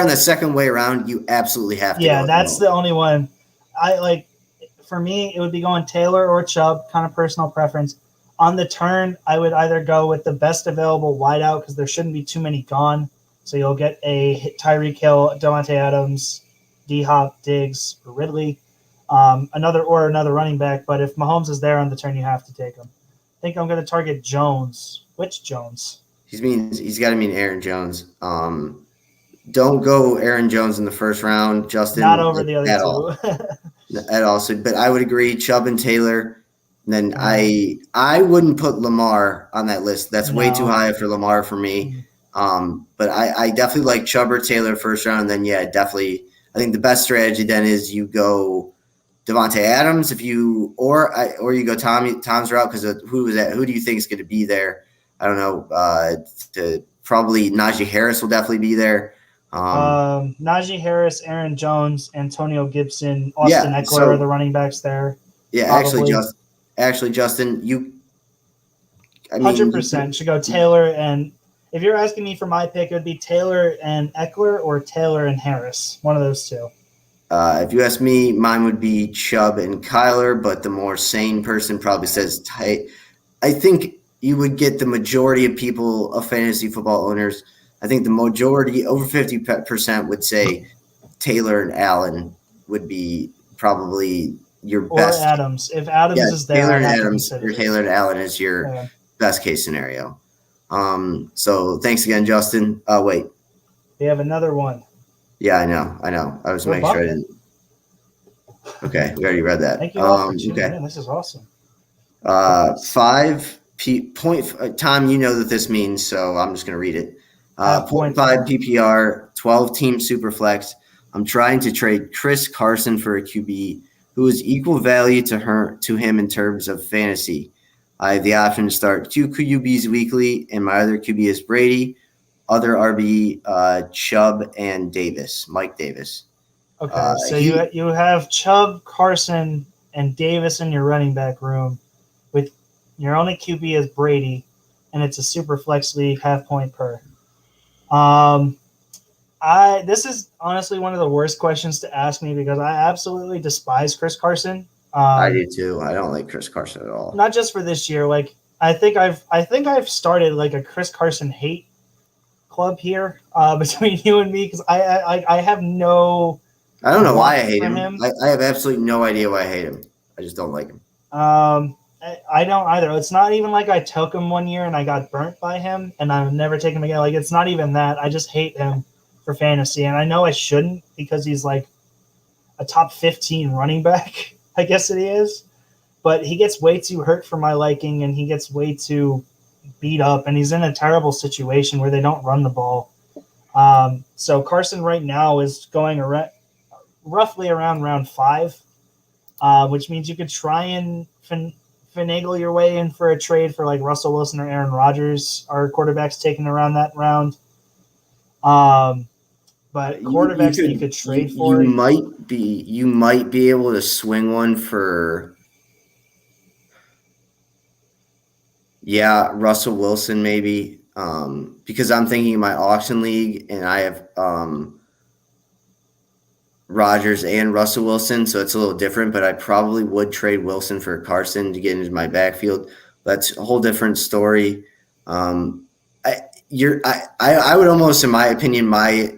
on that second way around, you absolutely have to. Yeah, that's the only one. For me, it would be going Taylor or Chubb, kind of personal preference. On the turn, I would either go with the best available wideout because there shouldn't be too many gone. So you'll get a Tyreek Hill, Devontae Adams, D-Hop, Diggs, or Ridley, another running back. But if Mahomes is there on the turn, you have to take him. I think I'm going to target Jones. Which Jones? He's got to mean Aaron Jones. Don't go Aaron Jones in the first round, Justin. Not over the other two. At all. So, but I would agree, Chubb and Taylor. And then I wouldn't put Lamar on that list. That's way too high for Lamar for me. But I definitely like Chubb or Taylor first round. And then definitely I think the best strategy then is you go Devontae Adams or you go Tom's route, because who do you think is going to be there? I don't know. Probably Najee Harris will definitely be there. Najee Harris, Aaron Jones, Antonio Gibson, Austin Eckler are the running backs there. Yeah, probably. actually, Justin, 100% should go Taylor, and if you're asking me for my pick, it would be Taylor and Eckler or Taylor and Harris, one of those two. If you ask me, mine would be Chubb and Kyler, but the more sane person probably says tight. I think you would get the majority of people, of fantasy football owners. I think the majority, over 50%, would say Taylor and Allen would be probably your best. Or Adams. If Adams is there, Taylor and Adams, or Taylor and Allen is your best case scenario. So thanks again, Justin. Wait. We have another one. Yeah, I know. I was making sure I didn't. Okay, we already read that. Thank you all for tuning in. This is awesome. 5 point. Tom, you know that this means, so I'm just going to read it. 0.5 PPR, 12-team Superflex. I'm trying to trade Chris Carson for a QB who is equal value to him in terms of fantasy. I have the option to start 2 QBs weekly, and my other QB is Brady. other RB, Chubb and Davis, Mike Davis. Okay, so you have Chubb, Carson, and Davis in your running back room, with your only QB is Brady, and it's a super flex league, half point per. This is honestly one of the worst questions to ask me because I absolutely despise Chris Carson. I do too. I don't like Chris Carson at all. Not just for this year. Like I think I've started like a Chris Carson hate club here between you and me because I have no. I don't know why I hate him. I have absolutely no idea why I hate him. I just don't like him. I don't either. It's not even like I took him one year and I got burnt by him and I'll never take him again. Like it's not even that. I just hate him for fantasy, and I know I shouldn't because he's like a top 15 running back. I guess it is, but he gets way too hurt for my liking, and he gets way too beat up, and he's in a terrible situation where they don't run the ball. So Carson right now is going roughly around round 5, which means you could try and finagle your way in for a trade for like Russell Wilson or Aaron Rodgers, our quarterbacks taken around that round. But quarterbacks you could trade for. You might be able to swing one for Russell Wilson maybe. Because I'm thinking in my auction league and I have Rodgers and Russell Wilson, so it's a little different, but I probably would trade Wilson for Carson to get into my backfield. That's a whole different story. I would almost, in my opinion, my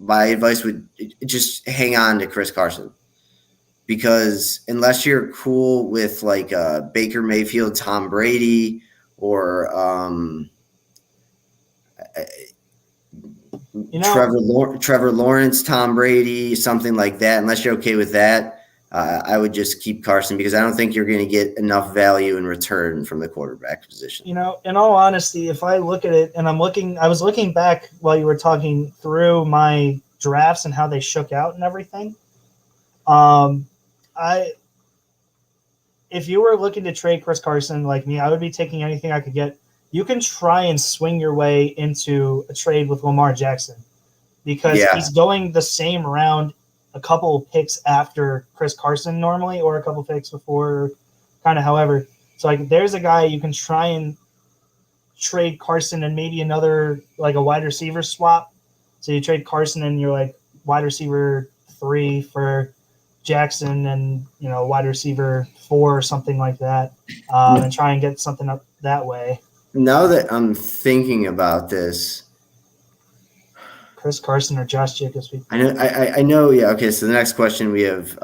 advice would just hang on to Chris Carson, because unless you're cool with like Baker Mayfield, Tom Brady, or Trevor Lawrence, Tom Brady, something like that, unless you're okay with that, I would just keep Carson, because I don't think you're going to get enough value in return from the quarterback position. In all honesty, if I look at it, and I was looking back while you were talking through my drafts and how they shook out and everything. If you were looking to trade Chris Carson like me, I would be taking anything I could get. You can try and swing your way into a trade with Lamar Jackson, because he's going the same round, a couple picks after Chris Carson normally, or a couple picks before, kind of however. So like there's a guy you can try and trade Carson and maybe another, like a wide receiver swap. So you trade Carson and you're like wide receiver 3 for Jackson and, wide receiver 4 or something like that, and try and get something up that way. Now that I'm thinking about this, Chris Carson or Josh Jacobs? I know. Yeah. Okay. So the next question we have,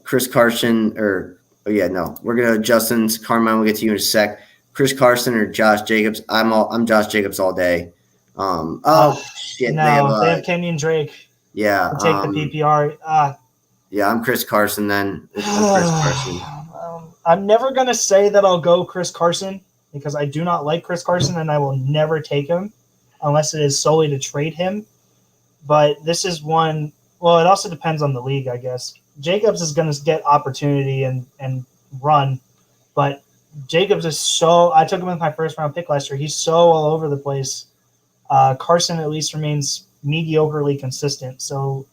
Chris Carson or we're gonna Justin's Carmine. We'll get to you in a sec. Chris Carson or Josh Jacobs? I'm Josh Jacobs all day. Shit! No, they have Kenyon Drake. Yeah. I'll take the PPR. Yeah, I'm Chris Carson then. I'm Chris Carson. I'm never gonna say that I'll go Chris Carson, because I do not like Chris Carson and I will never take him unless it is solely to trade him. But this is one, well, it also depends on the league, I guess. Jacobs is going to get opportunity and run, but Jacobs is I took him with my first round pick last year. He's so all over the place. Carson at least remains mediocrely consistent. So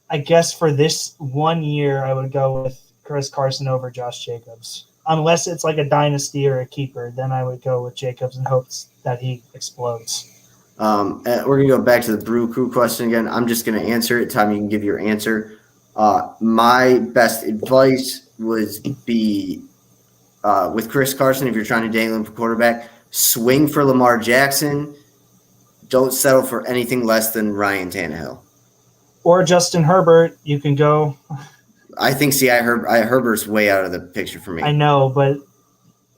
I guess for this 1 year, I would go with Chris Carson over Josh Jacobs. Unless it's like a dynasty or a keeper, then I would go with Jacobs in hopes that he explodes. We're going to go back to the Brew Crew question again. I'm just going to answer it. Tom, you can give your answer. My best advice would be with Chris Carson, if you're trying to dangle him for quarterback, swing for Lamar Jackson. Don't settle for anything less than Ryan Tannehill. Or Justin Herbert. You can go – I think Herbert's way out of the picture for me. I know, but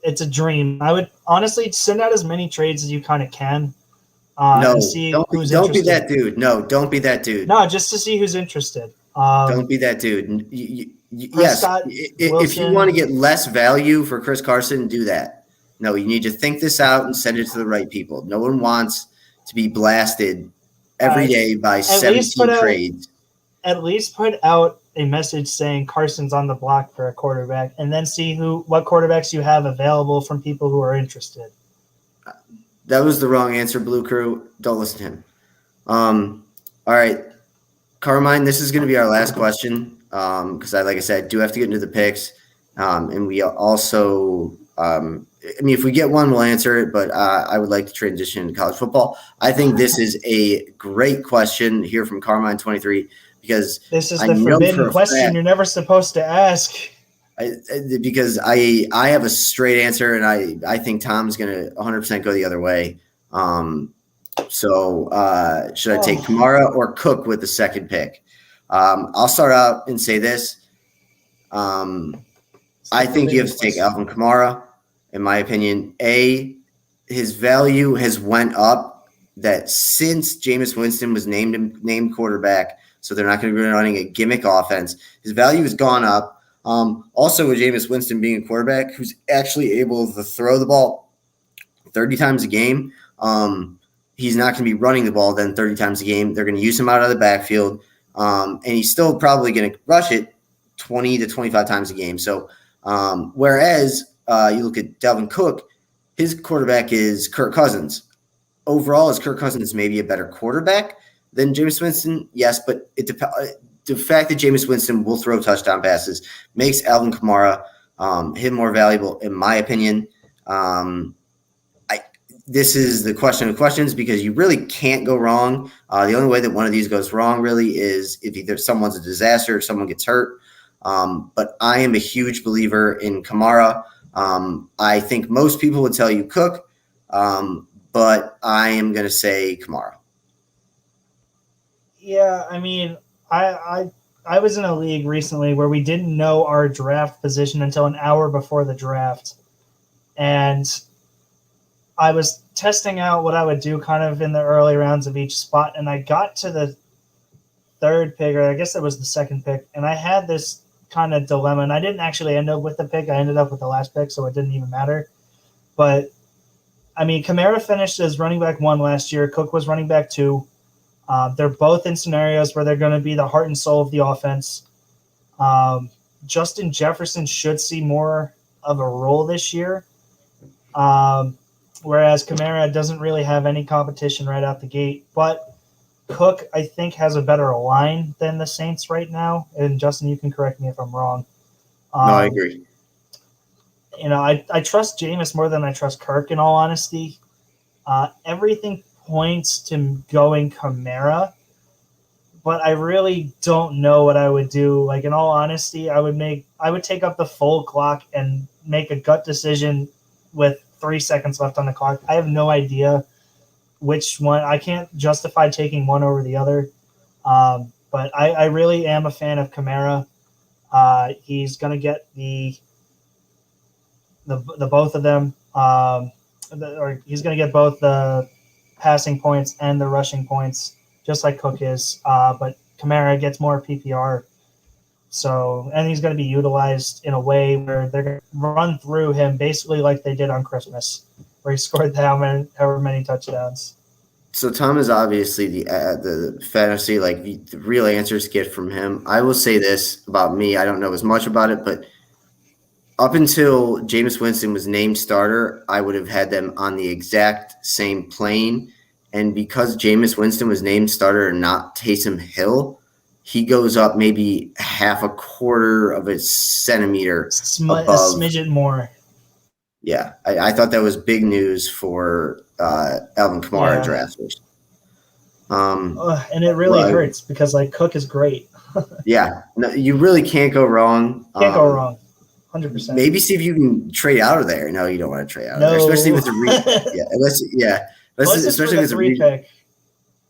it's a dream. I would honestly send out as many trades as you kind of can. Don't be that dude. No, don't be that dude. No, just to see who's interested. Don't be that dude. Yes, if you want to get less value for Chris Carson, do that. No, you need to think this out and send it to the right people. No one wants to be blasted every day by 17 trades. At least put out a message saying Carson's on the block for a quarterback, and then see what quarterbacks you have available from people who are interested. That was the wrong answer, Blue Crew. Don't listen to him. All right, Carmine, this is going to be our last question because like I said, do have to get into the picks. And we also, if we get one, we'll answer it, but I would like to transition into college football. I think this is a great question here from Carmine23 because this is the forbidden question you're never supposed to ask. Because I have a straight answer, and I think Tom's going to 100% go the other way. So should I take Kamara or Cook with the second pick? I'll start out and say this. I think you have to take Alvin Kamara. In my opinion, his value has went up that since Jameis Winston was named quarterback, so they're not going to be running a gimmick offense. His value has gone up. Also, with Jameis Winston being a quarterback who's actually able to throw the ball 30 times a game, he's not going to be running the ball then 30 times a game. They're going to use him out of the backfield, and he's still probably going to rush it 20 to 25 times a game. So whereas you look at Dalvin Cook, his quarterback is Kirk Cousins. Overall, is Kirk Cousins maybe a better quarterback than Jameis Winston? Yes, but the fact that Jameis Winston will throw touchdown passes makes Alvin Kamara him more valuable, in my opinion. This is the question of questions because you really can't go wrong. The only way that one of these goes wrong really is if either someone's a disaster or someone gets hurt. But I am a huge believer in Kamara. I think most people would tell you Cook, but I am going to say Kamara. Yeah, I was in a league recently where we didn't know our draft position until an hour before the draft. And I was testing out what I would do kind of in the early rounds of each spot. And I got to the third pick, or I guess it was the second pick. And I had this kind of dilemma. And I didn't actually end up with the pick. I ended up with the last pick, so it didn't even matter. But, Kamara finished as running back 1 last year. Cook was running back 2. They're both in scenarios where they're going to be the heart and soul of the offense. Justin Jefferson should see more of a role this year, whereas Kamara doesn't really have any competition right out the gate. But Cook, I think, has a better line than the Saints right now. And, Justin, you can correct me if I'm wrong. No, I agree. I trust Jameis more than I trust Kirk, in all honesty. Everything points to going Kamara, but I really don't know what I would do. Like, in all honesty, I would take up the full clock and make a gut decision with 3 seconds left on the clock. I have no idea which one. I can't justify taking one over the other. But I really am a fan of Kamara. He's going to get the both of them, or he's going to get both the passing points and the rushing points, just like Cook is. But Kamara gets more PPR. So, and he's going to be utilized in a way where they're going to run through him basically like they did on Christmas, where he scored however many touchdowns. So Tom is obviously the fantasy, like the real answers get from him. I will say this about me. I don't know as much about it, but up until Jameis Winston was named starter, I would have had them on the exact same plane. And because Jameis Winston was named starter and not Taysom Hill, he goes up maybe half a quarter of a centimeter above. A smidgen more. Yeah, I thought that was big news for Alvin Kamara drafters. And it really hurts because, like, Cook is great. Yeah, no, you really can't go wrong. Can't go wrong. 100%. Maybe see if you can trade out of there. No, you don't want to trade out of there, especially with the especially with the 3 pick.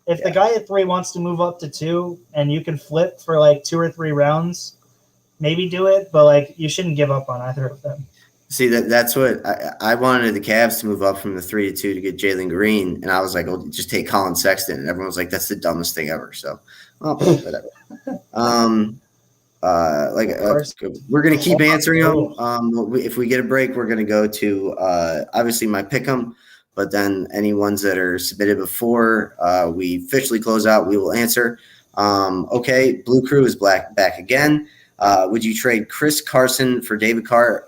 If the guy at 3 wants to move up to 2 and you can flip for like 2 or 3 rounds, maybe do it, but like you shouldn't give up on either of them. See, that's what I wanted the Cavs to move up from the 3 to 2 to get Jalen Green, and I was like, "Oh, just take Colin Sexton," and everyone was like, "That's the dumbest thing ever." So, whatever. We're gonna keep answering them. If we get a break, we're gonna go to obviously my pick'em, but then any ones that are submitted before we officially close out, we will answer. Okay, Blue Crew is back again. Would you trade Chris Carson for David Carr?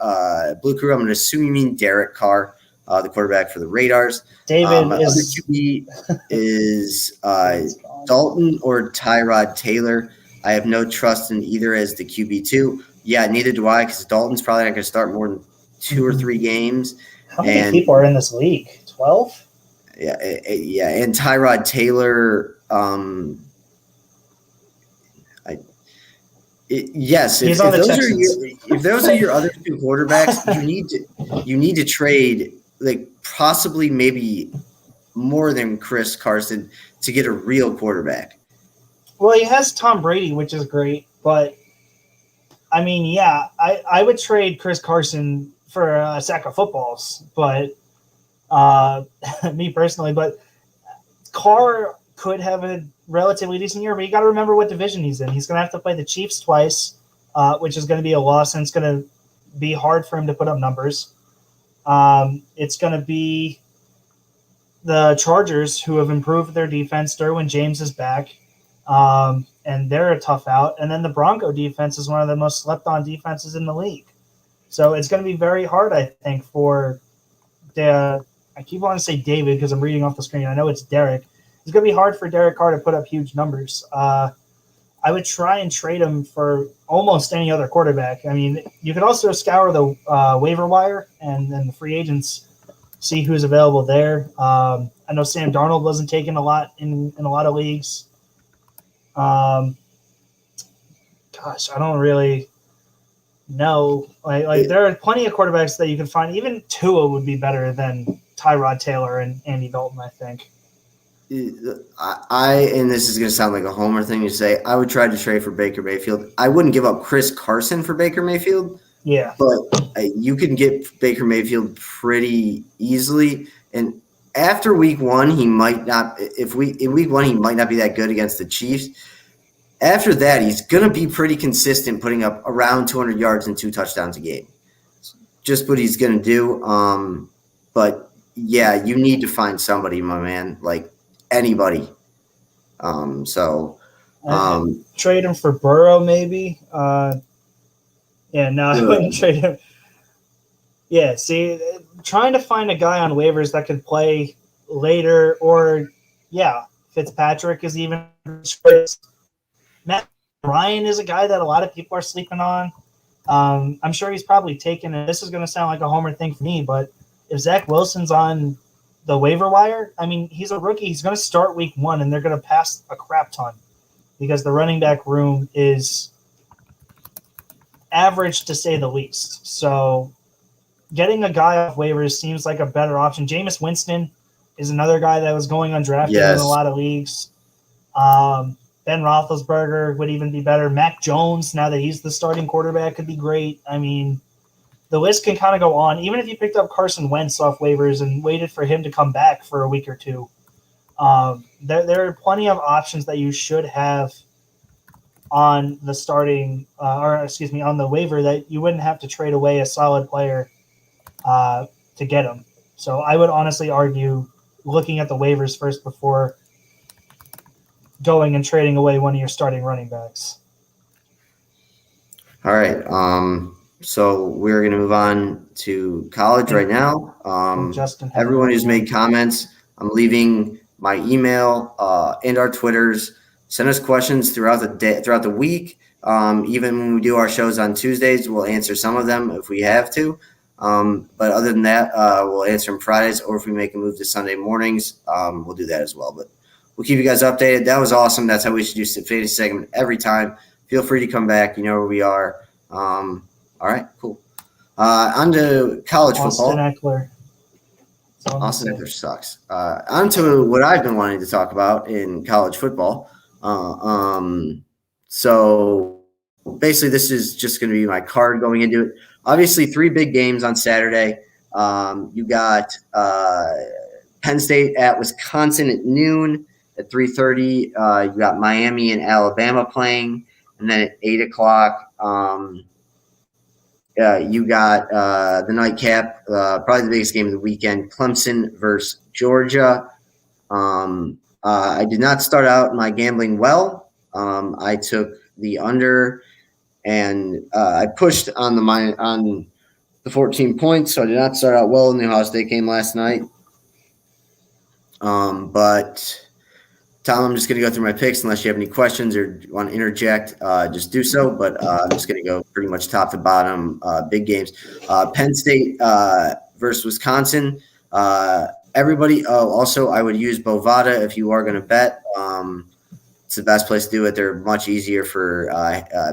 Blue Crew, I'm going to assume you mean Derek Carr. the quarterback for the Raiders. David My is other QB is Dalton or Tyrod Taylor. I have no trust in either as the QB2. Yeah, neither do I, because Dalton's probably not going to start more than 2 or 3 games. How many people are in this league? 12? Yeah, and Tyrod Taylor. Yes, if those are your other 2 quarterbacks, you need to trade like possibly maybe more than Chris Carson to get a real quarterback. Well, he has Tom Brady, which is great, but I mean, yeah, I would trade Chris Carson for a sack of footballs, but me personally, but Carr could have a relatively decent year, but you got to remember what division he's in. He's going to have to play the Chiefs twice, which is going to be a loss, and it's going to be hard for him to put up numbers. It's going to be the Chargers, who have improved their defense. Derwin James is back, and they're a tough out. And then the Bronco defense is one of the most slept-on defenses in the league. So it's going to be very hard, I think, for the – I keep wanting to say David because I'm reading off the screen. I know it's Derek. It's going to be hard for Derek Carr to put up huge numbers. I would try and trade him for almost any other quarterback. I mean, you could also scour the waiver wire and then the free agents, see who's available there. I know Sam Darnold wasn't taken a lot in a lot of leagues. Gosh, I don't really know. Like there are plenty of quarterbacks that you can find. Even Tua would be better than Tyrod Taylor and Andy Dalton, I think. And this is going to sound like a homer thing to say, I would try to trade for Baker Mayfield. I wouldn't give up Chris Carson for Baker Mayfield. Yeah. But you can get Baker Mayfield pretty easily. And after week 1, he might not – in week 1, he might not be that good against the Chiefs. After that, he's going to be pretty consistent, putting up around 200 yards and 2 touchdowns a game. Just what he's going to do. But, yeah, you need to find somebody, my man, like anybody. Trade him for Burrow, maybe. I wouldn't trade him. Yeah, see, trying to find a guy on waivers that can play later, or Fitzpatrick is even. Matt Ryan is a guy that a lot of people are sleeping on. I'm sure he's probably taken, and this is going to sound like a homer thing for me, but if Zach Wilson's on the waiver wire, I mean, he's a rookie. He's going to start week 1, and they're going to pass a crap ton because the running back room is average to say the least. So getting a guy off waivers seems like a better option. Jameis Winston is another guy that was going undrafted in a lot of leagues. Ben Roethlisberger would even be better. Mac Jones, now that he's the starting quarterback, could be great. I mean, the list can kind of go on. Even if you picked up Carson Wentz off waivers and waited for him to come back for a week or two, there are plenty of options that you should have on the on the waiver that you wouldn't have to trade away a solid player to get him. So I would honestly argue looking at the waivers first before going and trading away one of your starting running backs. All right. So we're going to move on to college right now. Everyone who's made comments, I'm leaving my email and our Twitters. Send us questions throughout the day, throughout the week. Even when we do our shows on Tuesdays, we'll answer some of them if we have to. But other than that, we'll answer them Fridays, or if we make a move to Sunday mornings, we'll do that as well. But we'll keep you guys updated. That was awesome. That's how we should do the fantasy segment every time. Feel free to come back. You know where we are. All right, cool. On to college football. Austin Eckler sucks. On to what I've been wanting to talk about in college football. So basically, this is just going to be my card going into it. Obviously, 3 big games on Saturday. You got Penn State at Wisconsin at noon. At 3:30, you got Miami and Alabama playing. And then at 8 o'clock, you got the nightcap, probably the biggest game of the weekend, Clemson versus Georgia. I did not start out my gambling well. I took the under, and I pushed on the 14 points, so I did not start out well in the Ohio State game last night. But Tom, I'm just going to go through my picks unless you have any questions or want to interject, just do so. But I'm just going to go pretty much top to bottom, big games. Penn State versus Wisconsin. Everybody, also, I would use Bovada if you are going to bet. It's the best place to do it. They're much easier for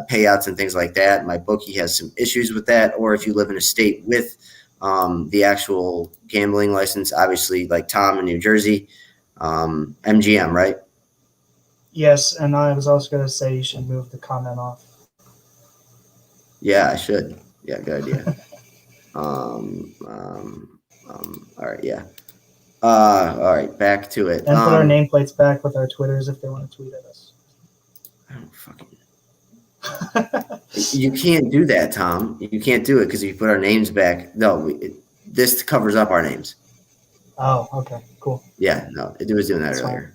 payouts and things like that. My bookie has some issues with that. Or if you live in a state with the actual gambling license, obviously like Tom in New Jersey, MGM, right? Yes, and I was also going to say you should move the comment off. Yeah, I should. Yeah, good idea. All right, yeah. All right, back to it. And put our nameplates back with our Twitters if they want to tweet at us. I don't fucking. You can't do that, Tom. You can't do it because if you put our names back, no, this covers up our names. Oh, okay, cool. Yeah, no, it was doing that That's earlier.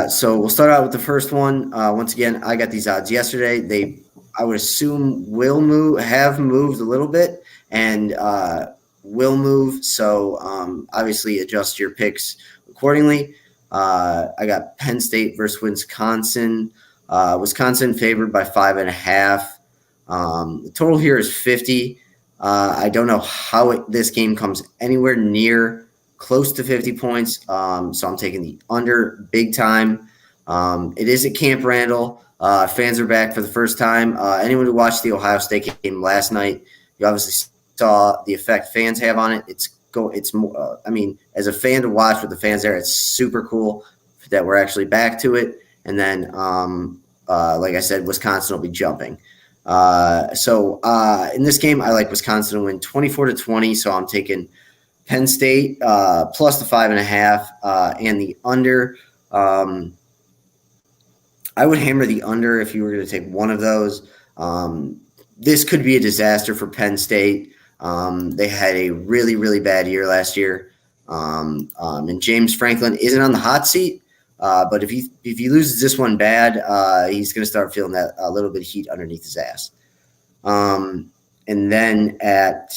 So we'll start out with the first one. Once again, I got these odds yesterday. I would assume have moved a little bit and will move. So obviously adjust your picks accordingly. I got Penn State versus Wisconsin. Wisconsin favored by 5.5. The total here is 50. I don't know how this game comes anywhere near close to 50 points. So I'm taking the under big time. It is at Camp Randall. Fans are back for the first time. Anyone who watched the Ohio State game last night, you obviously saw the effect fans have on it. It's more. As a fan to watch with the fans there, it's super cool that we're actually back to it. And then, like I said, Wisconsin will be jumping. So in this game, I like Wisconsin to win 24-20. So I'm taking Penn State plus the 5.5 and the under. I would hammer the under if you were going to take one of those. This could be a disaster for Penn State. They had a really, really bad year last year. And James Franklin isn't on the hot seat. But if he loses this one bad, he's going to start feeling that a little bit of heat underneath his ass. And then at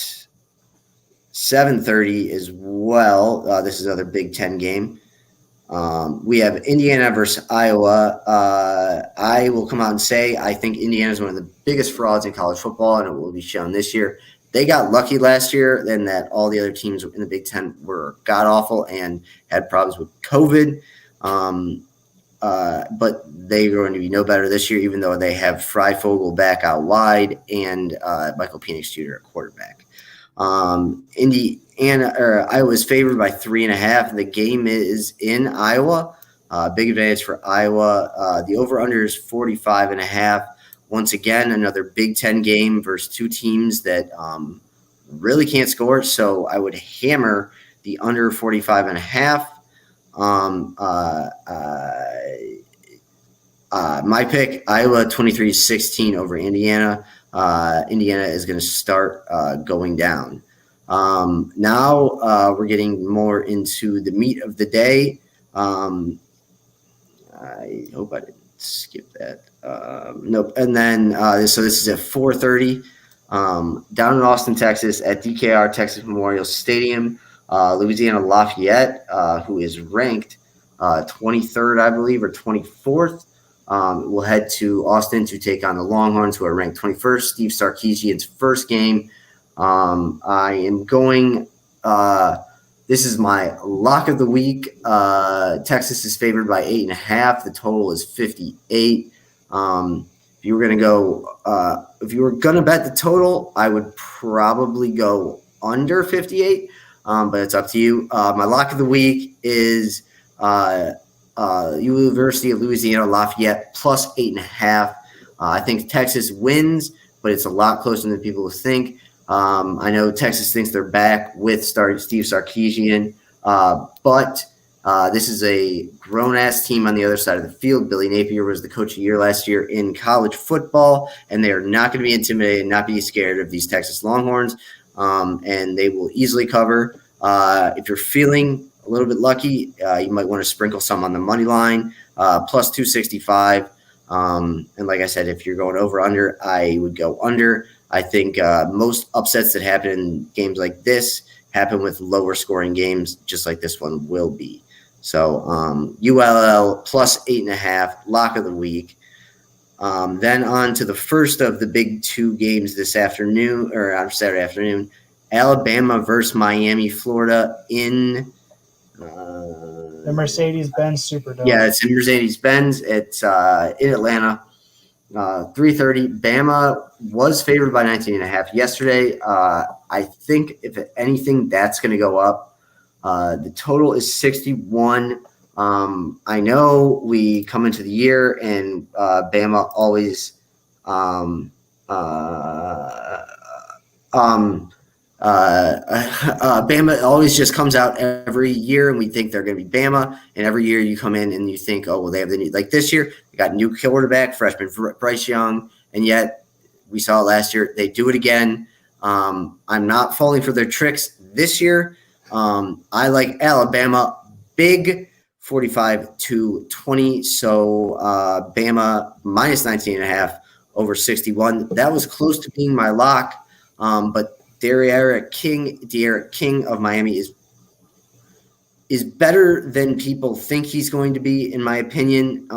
7:30 as well, this is another Big Ten game. We have Indiana versus Iowa. I will come out and say I think Indiana is one of the biggest frauds in college football, and it will be shown this year. They got lucky last year then that all the other teams in the Big Ten were god-awful and had problems with COVID. But they're going to be no better this year, even though they have Freifogel back out wide and Michael Penix Jr. at quarterback. Iowa is favored by 3.5. The game is in Iowa. Big advantage for Iowa. The over-under is 45.5. Once again, another Big Ten game versus two teams that really can't score. So I would hammer the under 45.5. My pick, Iowa 23-16 over Indiana. Indiana is going to start going down. Now we're getting more into the meat of the day. I hope I didn't skip that. Nope. And then so this is at 4:30 down in Austin, Texas at DKR Texas Memorial Stadium. Louisiana Lafayette, who is ranked 23rd, I believe, or 24th, will head to Austin to take on the Longhorns, who are ranked 21st. Steve Sarkisian's first game. I am going this is my lock of the week. Texas is favored by 8.5. The total is 58. If you were going to go, if you were going to bet the total, I would probably go under 58. But it's up to you. My lock of the week is University of Louisiana Lafayette plus 8.5. I think Texas wins, but it's a lot closer than people think. I know Texas thinks they're back with Steve Sarkisian, but this is a grown-ass team on the other side of the field. Billy Napier was the coach of the year last year in college football, and they are not going to be intimidated, not be scared of these Texas Longhorns, and they will easily cover. If you're feeling a little bit lucky, you might want to sprinkle some on the money line, plus 265. And like I said, if you're going over under, I would go under. I think most upsets that happen in games like this happen with lower scoring games, just like this one will be. So ULL plus 8.5, lock of the week. Then on to the first of the big two games this afternoon, or on Saturday afternoon, Alabama versus Miami, Florida in The Mercedes-Benz Superdome. Yeah, it's in Mercedes-Benz. It's in Atlanta. 3:30. Bama was favored by 19.5 yesterday. I think if anything, that's going to go up. The total is 61. I know we come into the year and Bama always Bama always just comes out every year, and we think they're going to be Bama. And every year you come in and you think, oh, well, they have the need. Like this year, they got new quarterback, freshman Bryce Young, and yet we saw it last year. They do it again. I'm not falling for their tricks this year. I like Alabama big 45-20. So Bama minus 19.5 over 61. That was close to being my lock, but D'Eriq King of Miami is better than people think he's going to be, in my opinion.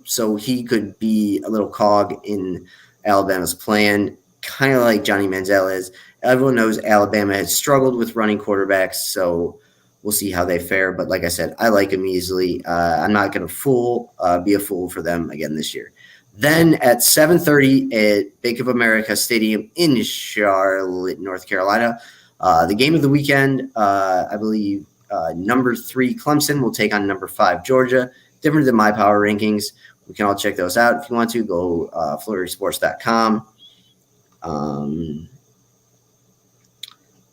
So he could be a little cog in Alabama's plan, kind of like Johnny Manziel is. Everyone knows Alabama has struggled with running quarterbacks, so we'll see how they fare. But like I said, I like him easily. I'm not going to be a fool for them again this year. Then at 7:30 at Bank of America Stadium in Charlotte, North Carolina, the game of the weekend, I believe number 3 Clemson will take on number 5 Georgia. Different than my power rankings. We can all check those out if you want to. Go FloridaSports.com.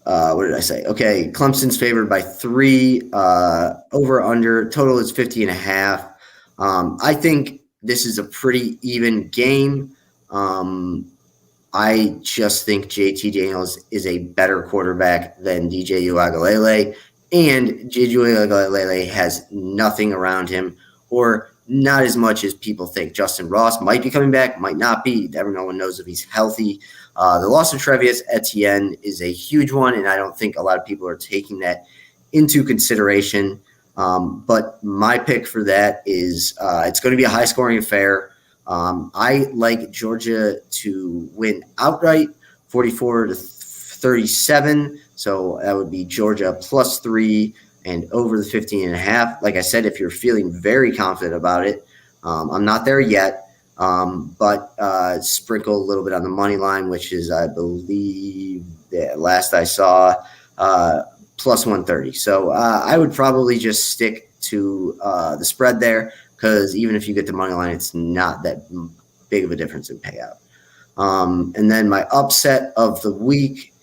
What did I say? Okay, Clemson's favored by 3. Over under total is 50.5. I think this is a pretty even game. I just think JT Daniels is a better quarterback than DJ Uiagalelei, and DJ Uiagalelei has nothing around him, or not as much as people think. Justin Ross might be coming back, might not be. No one knows if he's healthy. The loss of Travis Etienne is a huge one, and I don't think a lot of people are taking that into consideration. But my pick for that is it's going to be a high-scoring affair. I like Georgia to win outright, 44-37. So that would be Georgia plus 3 and over the 15.5. Like I said, if you're feeling very confident about it, I'm not there yet, but sprinkle a little bit on the money line, which is, I believe, last I saw, plus 130. So I would probably just stick to the spread there, because even if you get the money line, it's not that big of a difference in payout. And then my upset of the week,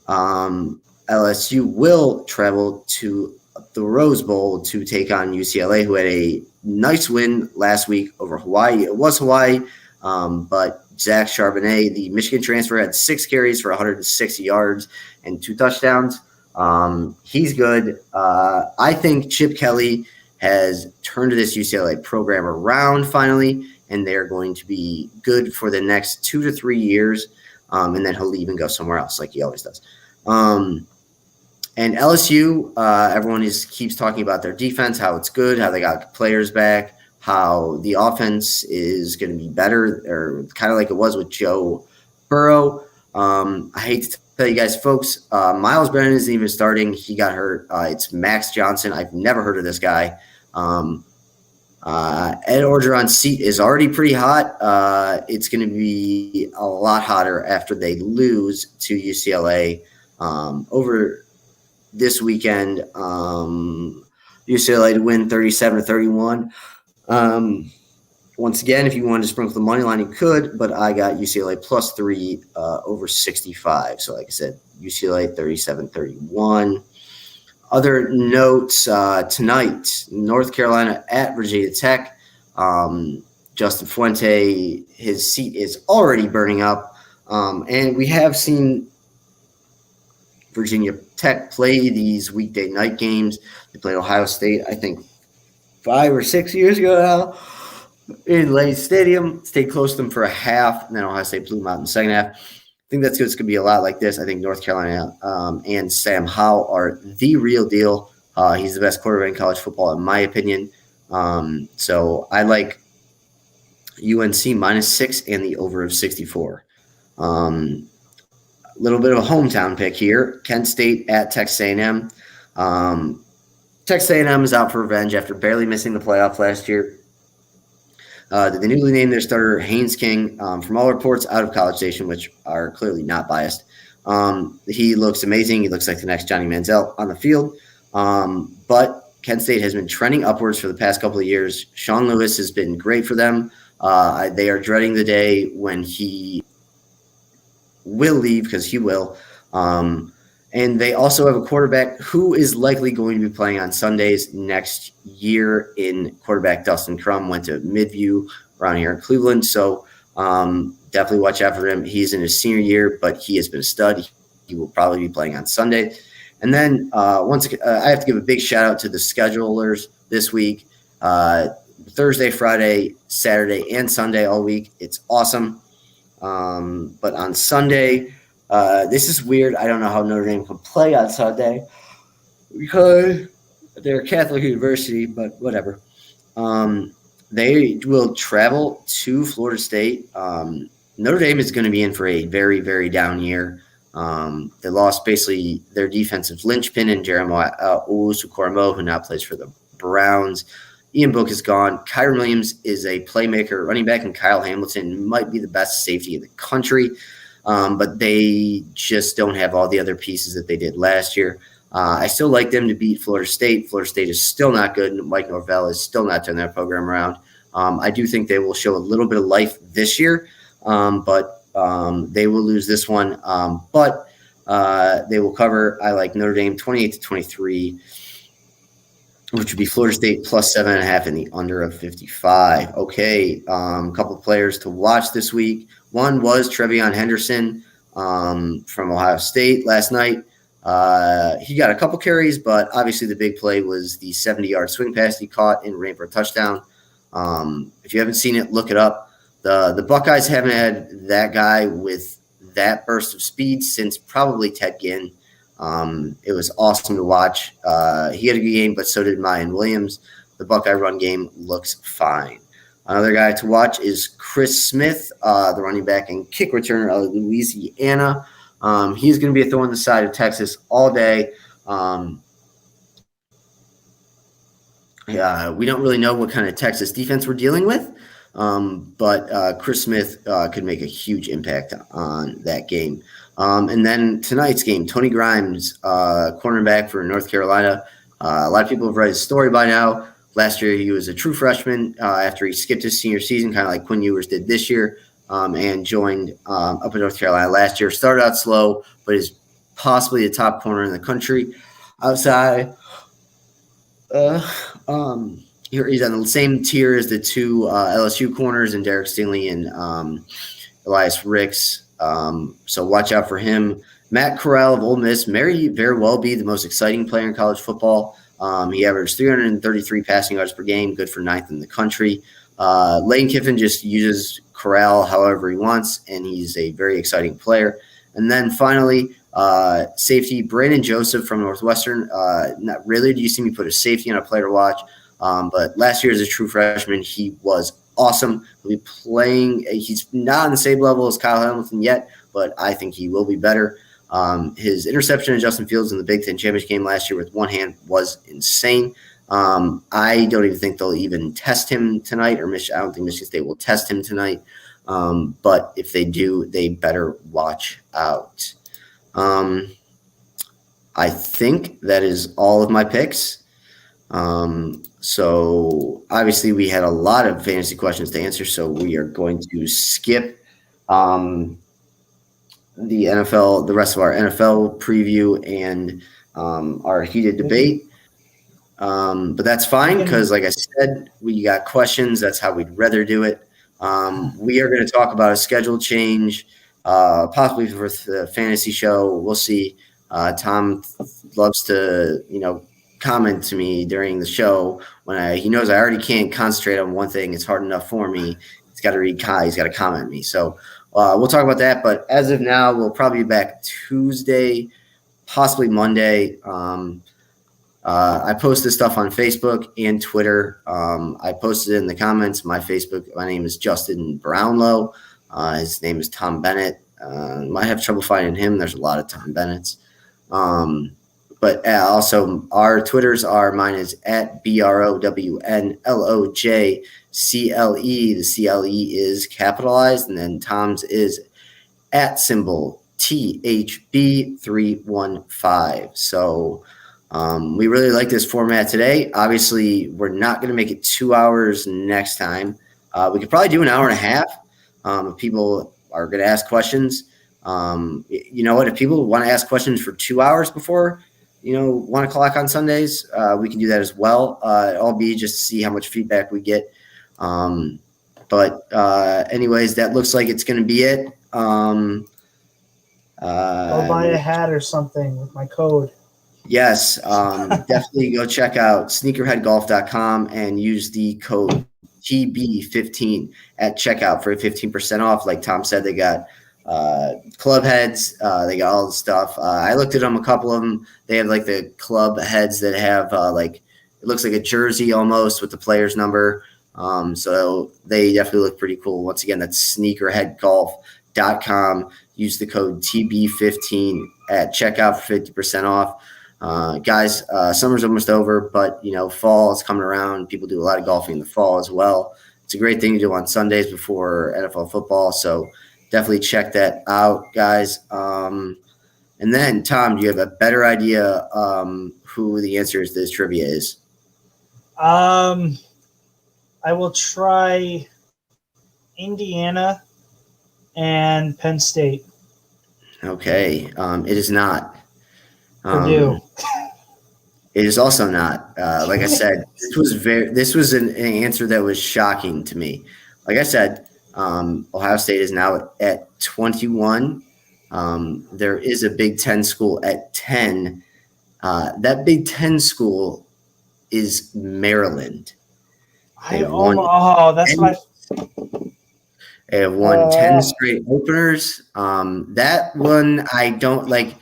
LSU will travel to the Rose Bowl to take on UCLA, who had a nice win last week over Hawaii. It was Hawaii, but Zach Charbonnet, the Michigan transfer, had 6 carries for 160 yards and 2 touchdowns. He's good. I think Chip Kelly has turned this UCLA program around finally, and they're going to be good for the next 2 to 3 years, and then he'll leave and go somewhere else like he always does. And LSU, everyone keeps talking about their defense, how it's good, how they got players back, how the offense is going to be better, or kind of like it was with Joe Burrow. I hate to tell you guys, folks, Miles Brennan isn't even starting. He got hurt. It's Max Johnson. I've never heard of this guy. Ed Orgeron's seat is already pretty hot. It's going to be a lot hotter after they lose to UCLA over this weekend. UCLA to win 37-31. Once again, if you wanted to sprinkle the money line, you could, but I got UCLA plus 3 over 65. So like I said, UCLA 37-31. Other notes tonight, North Carolina at Virginia Tech. Justin Fuente, his seat is already burning up. And we have seen Virginia Tech play these weekday night games. They played Ohio State, I think, 5 or 6 years ago now in Lane Stadium. Stayed close to them for a half, and then Ohio State blew them out in the second half. think that's going to be a lot like this. I think North Carolina and Sam Howell are the real deal. He's the best quarterback in college football, in my opinion. So I like UNC -6 and the over of 64. A little bit of a hometown pick here. Kent State at Texas A&M. Texas A&M is out for revenge after barely missing the playoff last year. They newly named their starter Haynes King, from all reports out of College Station, which are clearly not biased. He looks amazing. He looks like the next Johnny Manziel on the field. But Kent State has been trending upwards for the past couple of years. Sean Lewis has been great for them. They are dreading the day when he will leave, because he will. And they also have a quarterback who is likely going to be playing on Sundays next year in quarterback Dustin Crum. Went to Midview around here in Cleveland. So definitely watch out for him. He's in his senior year, but he has been a stud. He will probably be playing on Sunday. And then once again, I have to give a big shout out to the schedulers this week. Thursday, Friday, Saturday, and Sunday all week. It's awesome. But on Sunday, this is weird. I don't know how Notre Dame can play on Sunday because they're a Catholic university, but whatever. They will travel to Florida State. Notre Dame is going to be in for a very, very down year. They lost basically their defensive linchpin in Jeremiah Owusu-Koramoah, who now plays for the Browns. Ian Book is gone. Kyron Williams is a playmaker running back, and Kyle Hamilton might be the best safety in the country. But they just don't have all the other pieces that they did last year. I still like them to beat Florida State. Florida State is still not good. Mike Norvell is still not turning that program around. I do think they will show a little bit of life this year, but they will lose this one. But they will cover. I like Notre Dame 28-23. Which would be Florida State plus 7.5 in the under of 55. Okay, a couple of players to watch this week. One was Trevion Henderson from Ohio State last night. He got a couple carries, but obviously the big play was the 70-yard swing pass he caught and ran for a touchdown. If you haven't seen it, look it up. The Buckeyes haven't had that guy with that burst of speed since probably Ted Ginn. It was awesome to watch. He had a good game, but so did Mayan Williams. The Buckeye run game looks fine. Another guy to watch is Chris Smith, the running back and kick returner of Louisiana. He's going to be a thorn in the side of Texas all day. We don't really know what kind of Texas defense we're dealing with, but Chris Smith could make a huge impact on that game. And then tonight's game, Tony Grimes, cornerback for North Carolina. A lot of people have read his story by now. Last year, he was a true freshman after he skipped his senior season, kind of like Quinn Ewers did this year, and joined up in North Carolina last year. Started out slow, but is possibly the top corner in the country. Outside, he's on the same tier as the two LSU corners, and Derek Stingley and Elias Ricks. So watch out for him. Matt Corral of Ole Miss may very well be the most exciting player in college football. He averaged 333 passing yards per game, good for 9th in the country. Lane Kiffin just uses Corral however he wants, and he's a very exciting player. And then finally, safety Brandon Joseph from Northwestern. Not really do you see me put a safety on a player to watch, but last year as a true freshman, he was awesome. He'll be playing. He's not on the same level as Kyle Hamilton yet, but I think he will be better. His interception of Justin Fields in the Big Ten Championship game last year with one hand was insane. I don't even think they'll even test him tonight, or I don't think Michigan State will test him tonight. But if they do, they better watch out. I think that is all of my picks. So obviously we had a lot of fantasy questions to answer, so we are going to skip the NFL, the rest of our NFL preview and our heated debate. But that's fine because, like I said, we got questions. That's how we'd rather do it. We are going to talk about a schedule change, possibly for the fantasy show. We'll see. Tom loves to, comment to me during the show when he knows I already can't concentrate on one thing. It's hard enough for me. He's got to comment me. So we'll talk about that. But as of now, we'll probably be back Tuesday, possibly Monday. I post this stuff on Facebook and Twitter. I posted it in the comments. My name is Justin Brownlow. His name is Tom Bennett. Might have trouble finding him. There's a lot of Tom Bennett's. But also our Twitters are, mine is at BROWNLOJCLE. The CLE is capitalized, and then Tom's is at symbol THB315. So we really like this format today. Obviously, we're not going to make it 2 hours next time. We could probably do an hour and a half if people are going to ask questions. You know what? If people want to ask questions for 2 hours before, 1 o'clock on Sundays, we can do that as well. It'll be just to see how much feedback we get. But anyways, that looks like it's going to be it. I'll buy a hat or something with my code. Yes, definitely go check out sneakerheadgolf.com and use the code TB15 at checkout for 15% off. Like Tom said, they got club heads, they got all the stuff. I looked at them, a couple of them. They have like the club heads that have it looks like a jersey almost with the player's number. So they definitely look pretty cool. Once again, that's sneakerheadgolf.com. Use the code TB15 at checkout for 50% off. Guys, summer's almost over, but fall is coming around. People do a lot of golfing in the fall as well. It's a great thing to do on Sundays before NFL football. So definitely check that out, guys. And then, Tom, do you have a better idea who the answer to this trivia is? I will try Indiana and Penn State. Okay. It is not. Purdue. It is also not. Like I said, this was an answer that was shocking to me. Like I said, Ohio State is now at 21. There is a Big Ten school at 10. That Big Ten school is Maryland. That's what They have won 10 straight openers. That one I don't like.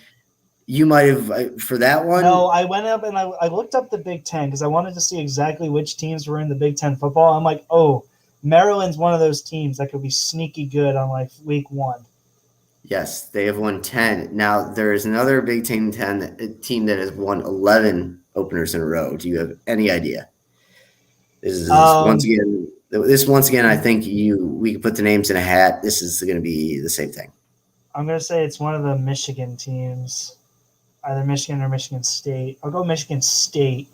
You might have for that one. No, I went up and I looked up the Big Ten because I wanted to see exactly which teams were in the Big Ten football. I'm like, oh, Maryland's one of those teams that could be sneaky good on like week 1. Yes, they have won 10. Now there is another Big Ten team that has won 11 openers in a row. Do you have any idea? This is once again. I think we can put the names in a hat. This is going to be the same thing. I'm going to say it's one of the Michigan teams, either Michigan or Michigan State. I'll go Michigan State.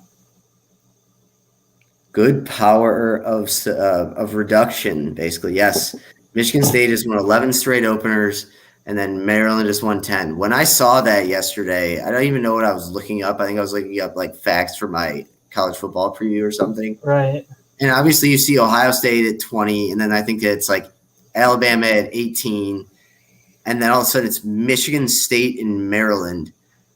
Good power of reduction, basically. Yes, Michigan State has won 11 straight openers, and then Maryland has won 10. When I saw that yesterday, I don't even know what I was looking up. I think I was looking up like facts for my college football preview or something. Right. And obviously you see Ohio State at 20, and then I think that it's like Alabama at 18, and then all of a sudden it's Michigan State and Maryland.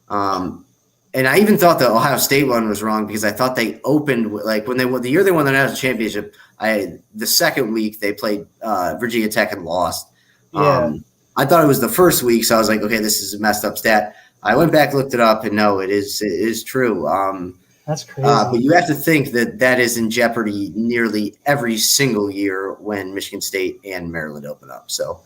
And I even thought the Ohio State one was wrong because I thought they opened like when the year they won the national championship. The second week they played Virginia Tech and lost. Yeah. I thought it was the first week, so I was like, okay, this is a messed up stat. I went back, looked it up, and no, it is true. That's crazy. But you have to think that is in jeopardy nearly every single year when Michigan State and Maryland open up. So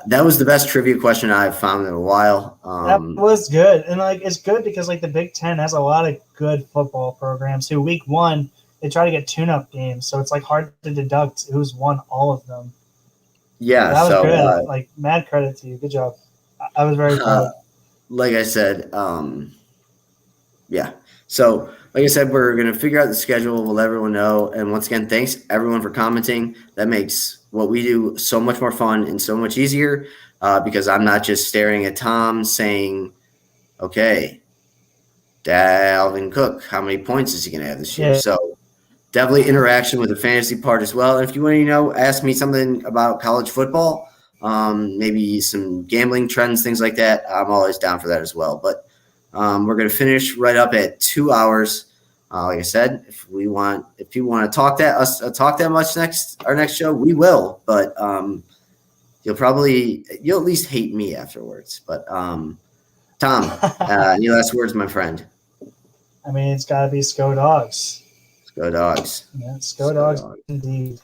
that was the best trivia question I've found in a while. That was good. And it's good because the Big Ten has a lot of good football programs who week 1 they try to get tune-up games. So it's hard to deduct who's won all of them. Yeah. That was good. Mad credit to you. Good job. I was very proud. Like I said, yeah. So, like I said, we're going to figure out the schedule. We'll let everyone know. And once again, thanks everyone for commenting. That makes what we do so much more fun and so much easier because I'm not just staring at Tom saying, okay, Dalvin Cook, how many points is he going to have this year? Yeah. So definitely interaction with the fantasy part as well. And if you want to, ask me something about college football, maybe some gambling trends, things like that, I'm always down for that as well. But we're going to finish right up at 2 hours. Like I said, if you want to talk that much our next show, we will. But you'll at least hate me afterwards. But Tom, any last words, my friend? I mean, it's got to be Sko Dogs. Go Dogs. Yeah, Sko Go Dogs Dogs. indeed.